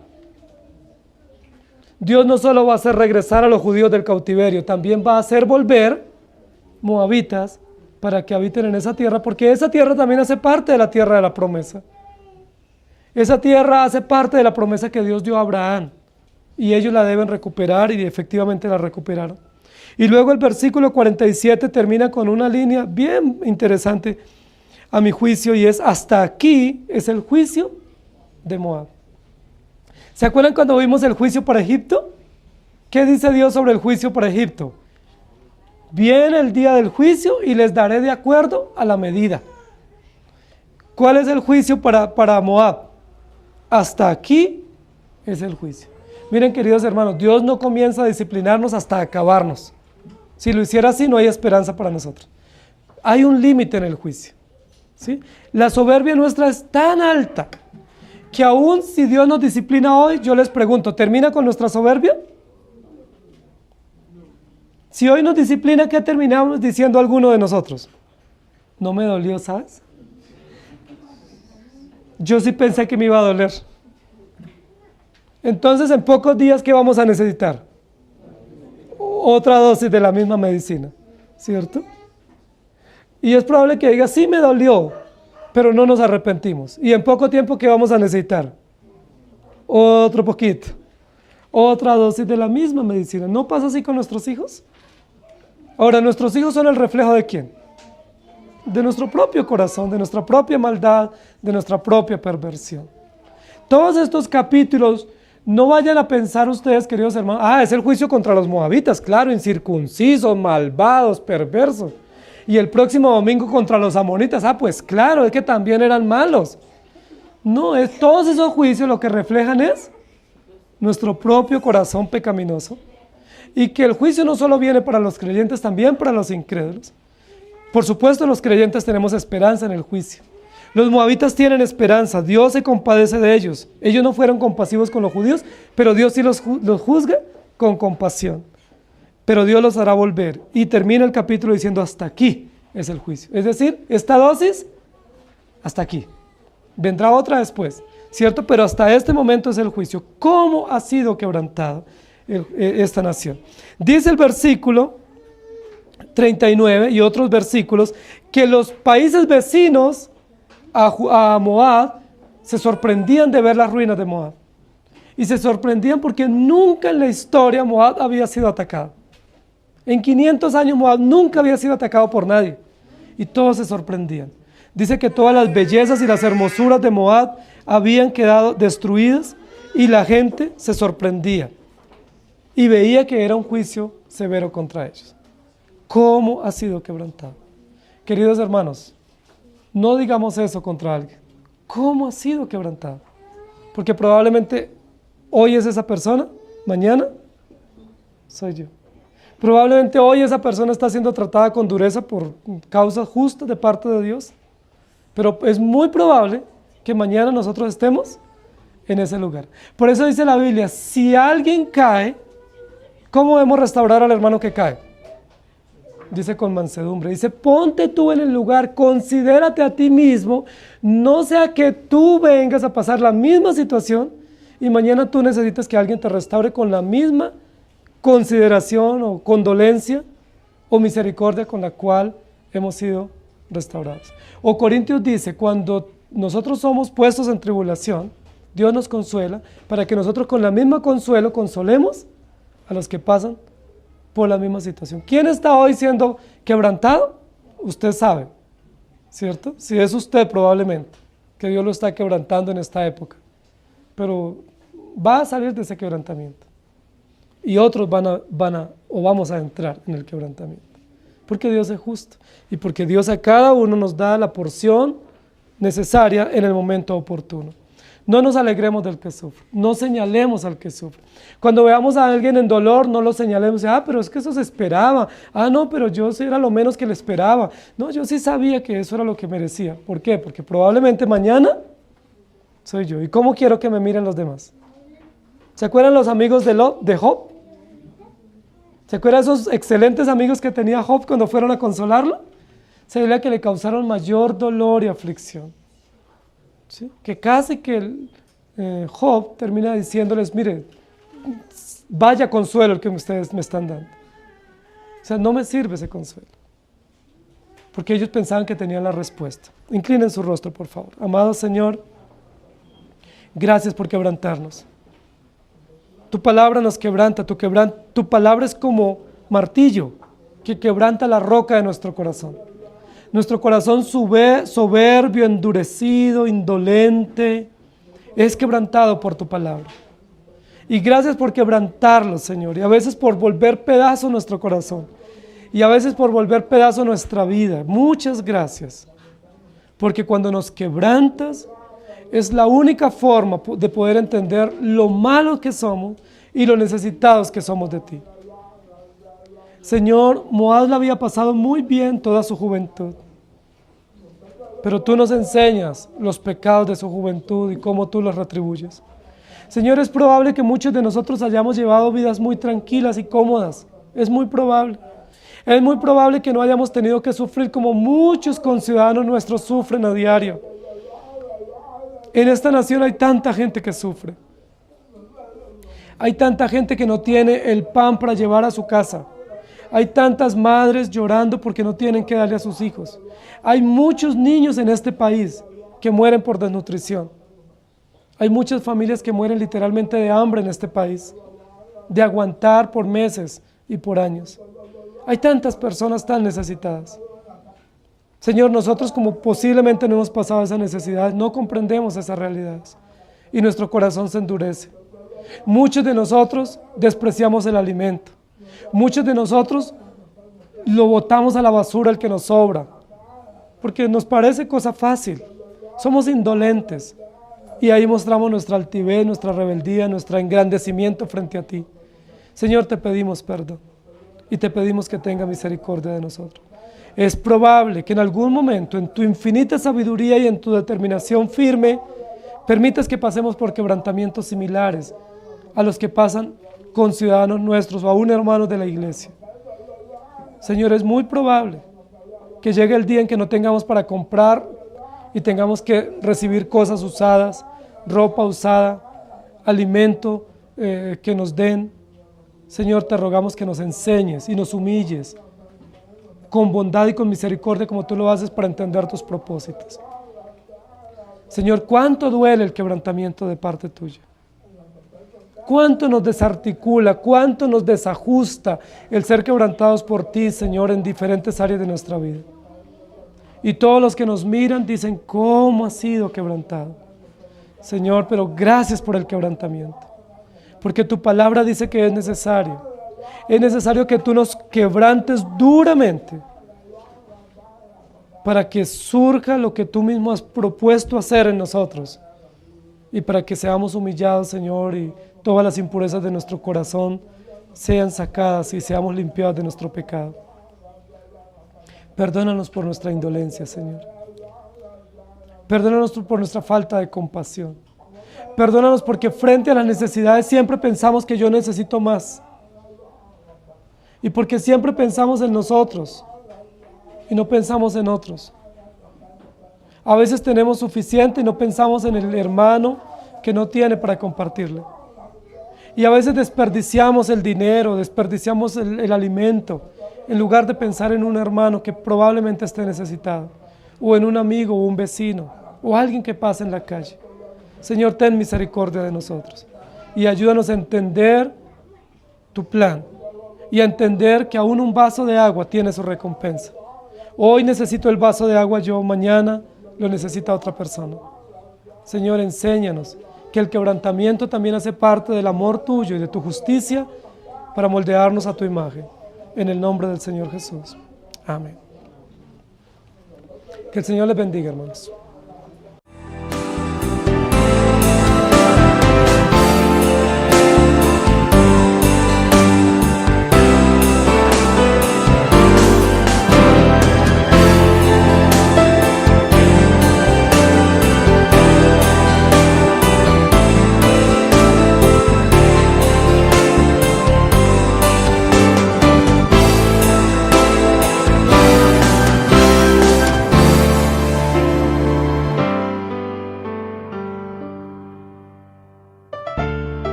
Dios no solo va a hacer regresar a los judíos del cautiverio, también va a hacer volver moabitas para que habiten en esa tierra, porque esa tierra también hace parte de la tierra de la promesa. Esa tierra hace parte de la promesa que Dios dio a Abraham y ellos la deben recuperar y efectivamente la recuperaron. Y luego el versículo 47 termina con una línea bien interesante. a mi juicio, y es hasta aquí es el juicio de Moab. ¿Se acuerdan cuando vimos el juicio para Egipto? ¿Qué dice Dios sobre el juicio para Egipto? Viene el día del juicio y les daré de acuerdo a la medida. ¿Cuál es el juicio para Moab? Hasta aquí es el juicio. Miren, queridos hermanos, Dios no comienza a disciplinarnos hasta acabarnos. Si lo hiciera así, no hay esperanza para nosotros. Hay un límite en el juicio, ¿sí? La soberbia nuestra es tan alta que aún si Dios nos disciplina hoy, yo les pregunto, ¿termina con nuestra soberbia? Si hoy nos disciplina, ¿qué terminamos diciendo alguno de nosotros? No me dolió, ¿sabes? Yo sí pensé que me iba a doler. Entonces, en pocos días, ¿qué vamos a necesitar? Otra dosis de la misma medicina, ¿cierto? Y es probable que diga, sí me dolió, pero no nos arrepentimos. Y en poco tiempo, ¿qué vamos a necesitar? Otro poquito. Otra dosis de la misma medicina. ¿No pasa así con nuestros hijos? Ahora, ¿nuestros hijos son el reflejo de quién? De nuestro propio corazón, de nuestra propia maldad, de nuestra propia perversión. Todos estos capítulos, no vayan a pensar ustedes, queridos hermanos, es el juicio contra los moabitas, claro, incircuncisos, malvados, perversos. Y el próximo domingo contra los amonitas, pues claro, es que también eran malos. No, todos esos juicios lo que reflejan es nuestro propio corazón pecaminoso. Y que el juicio no solo viene para los creyentes, también para los incrédulos. Por supuesto, los creyentes tenemos esperanza en el juicio. Los moabitas tienen esperanza, Dios se compadece de ellos. Ellos no fueron compasivos con los judíos, pero Dios sí los juzga con compasión. Pero Dios los hará volver. Y termina el capítulo diciendo, hasta aquí es el juicio. Es decir, esta dosis, hasta aquí. Vendrá otra después, ¿cierto? Pero hasta este momento es el juicio. ¿Cómo ha sido quebrantado esta nación? Dice el versículo 39 y otros versículos que los países vecinos a Moab se sorprendían de ver las ruinas de Moab. Y se sorprendían porque nunca en la historia Moab había sido atacado. En 500 años Moab nunca había sido atacado por nadie. Y todos se sorprendían. Dice que todas las bellezas y las hermosuras de Moab habían quedado destruidas y la gente se sorprendía. Y veía que era un juicio severo contra ellos. ¿Cómo ha sido quebrantado? Queridos hermanos, no digamos eso contra alguien. ¿Cómo ha sido quebrantado? Porque probablemente hoy es esa persona, mañana soy yo. Probablemente hoy esa persona está siendo tratada con dureza por causas justas de parte de Dios. Pero es muy probable que mañana nosotros estemos en ese lugar. Por eso dice la Biblia, si alguien cae, ¿cómo debemos restaurar al hermano que cae? Dice con mansedumbre, dice, ponte tú en el lugar, considérate a ti mismo, no sea que tú vengas a pasar la misma situación y mañana tú necesitas que alguien te restaure con la misma consideración o condolencia o misericordia con la cual hemos sido restaurados. O Corintios dice, cuando nosotros somos puestos en tribulación, Dios nos consuela para que nosotros con la misma consuelo consolemos a los que pasan por la misma situación. ¿Quién está hoy siendo quebrantado? Usted sabe, ¿cierto? Si es usted probablemente, que Dios lo está quebrantando en esta época. Pero va a salir de ese quebrantamiento. Y otros vamos a entrar en el quebrantamiento. Porque Dios es justo. Y porque Dios a cada uno nos da la porción necesaria en el momento oportuno. No nos alegremos del que sufre, no señalemos al que sufre. Cuando veamos a alguien en dolor, no lo señalemos, pero es que eso se esperaba, no, pero yo era lo menos que le esperaba, no, yo sí sabía que eso era lo que merecía. ¿Por qué? Porque probablemente mañana soy yo. ¿Y cómo quiero que me miren los demás? ¿Se acuerdan los amigos de Job? ¿Se acuerdan esos excelentes amigos que tenía Job cuando fueron a consolarlo? Se veía que le causaron mayor dolor y aflicción. ¿Sí? Que casi que Job termina diciéndoles, mire, vaya consuelo el que ustedes me están dando. O sea, no me sirve ese consuelo. Porque ellos pensaban que tenían la respuesta. Inclinen su rostro, por favor. Amado Señor, gracias por quebrantarnos. Tu palabra nos quebranta, tu palabra es como martillo que quebranta la roca de nuestro corazón. Nuestro corazón soberbio, endurecido, indolente, es quebrantado por tu palabra. Y gracias por quebrantarlo, Señor, y a veces por volver pedazo nuestro corazón, y a veces por volver pedazo nuestra vida. Muchas gracias, porque cuando nos quebrantas, es la única forma de poder entender lo malos que somos y lo necesitados que somos de ti. Señor, Moaz la había pasado muy bien toda su juventud, pero tú nos enseñas los pecados de su juventud y cómo tú los retribuyes. Señor, es probable que muchos de nosotros hayamos llevado vidas muy tranquilas y cómodas. Es muy probable. Es muy probable que no hayamos tenido que sufrir como muchos conciudadanos nuestros sufren a diario. En esta nación hay tanta gente que sufre. Hay tanta gente que no tiene el pan para llevar a su casa. Hay tantas madres llorando porque no tienen que darle a sus hijos. Hay muchos niños en este país que mueren por desnutrición. Hay muchas familias que mueren literalmente de hambre en este país, de aguantar por meses y por años. Hay tantas personas tan necesitadas. Señor, nosotros como posiblemente no hemos pasado esa necesidad, no comprendemos esas realidades y nuestro corazón se endurece. Muchos de nosotros despreciamos el alimento. Muchos de nosotros lo botamos a la basura el que nos sobra, porque nos parece cosa fácil. Somos indolentes. Y ahí mostramos nuestra altivez, nuestra rebeldía, nuestro engrandecimiento frente a ti. Señor, te pedimos perdón y te pedimos que tenga misericordia de nosotros. Es probable que en algún momento, en tu infinita sabiduría y en tu determinación firme, permitas que pasemos por quebrantamientos similares a los que pasan con ciudadanos nuestros o aún hermanos de la iglesia. Señor, es muy probable que llegue el día en que no tengamos para comprar y tengamos que recibir cosas usadas, ropa usada, alimento que nos den. Señor, te rogamos que nos enseñes y nos humilles con bondad y con misericordia como tú lo haces para entender tus propósitos. Señor, cuánto duele el quebrantamiento de parte tuya. Cuánto nos desarticula, cuánto nos desajusta el ser quebrantados por ti, Señor, en diferentes áreas de nuestra vida. Y todos los que nos miran dicen, ¿cómo ha sido quebrantado? Señor, pero gracias por el quebrantamiento, porque tu palabra dice que es necesario. Es necesario que tú nos quebrantes duramente para que surja lo que tú mismo has propuesto hacer en nosotros y para que seamos humillados, Señor, y todas las impurezas de nuestro corazón sean sacadas y seamos limpiados de nuestro pecado. Perdónanos por nuestra indolencia, Señor. Perdónanos por nuestra falta de compasión. Perdónanos porque frente a las necesidades siempre pensamos que yo necesito más. Y porque siempre pensamos en nosotros y no pensamos en otros. A veces tenemos suficiente y no pensamos en el hermano que no tiene para compartirle. Y a veces desperdiciamos el dinero, desperdiciamos el alimento, en lugar de pensar en un hermano que probablemente esté necesitado, o en un amigo o un vecino, o alguien que pase en la calle. Señor, ten misericordia de nosotros y ayúdanos a entender tu plan y a entender que aún un vaso de agua tiene su recompensa. Hoy necesito el vaso de agua yo, mañana lo necesita otra persona. Señor, enséñanos que el quebrantamiento también hace parte del amor tuyo y de tu justicia para moldearnos a tu imagen. En el nombre del Señor Jesús. Amén. Que el Señor les bendiga, hermanos.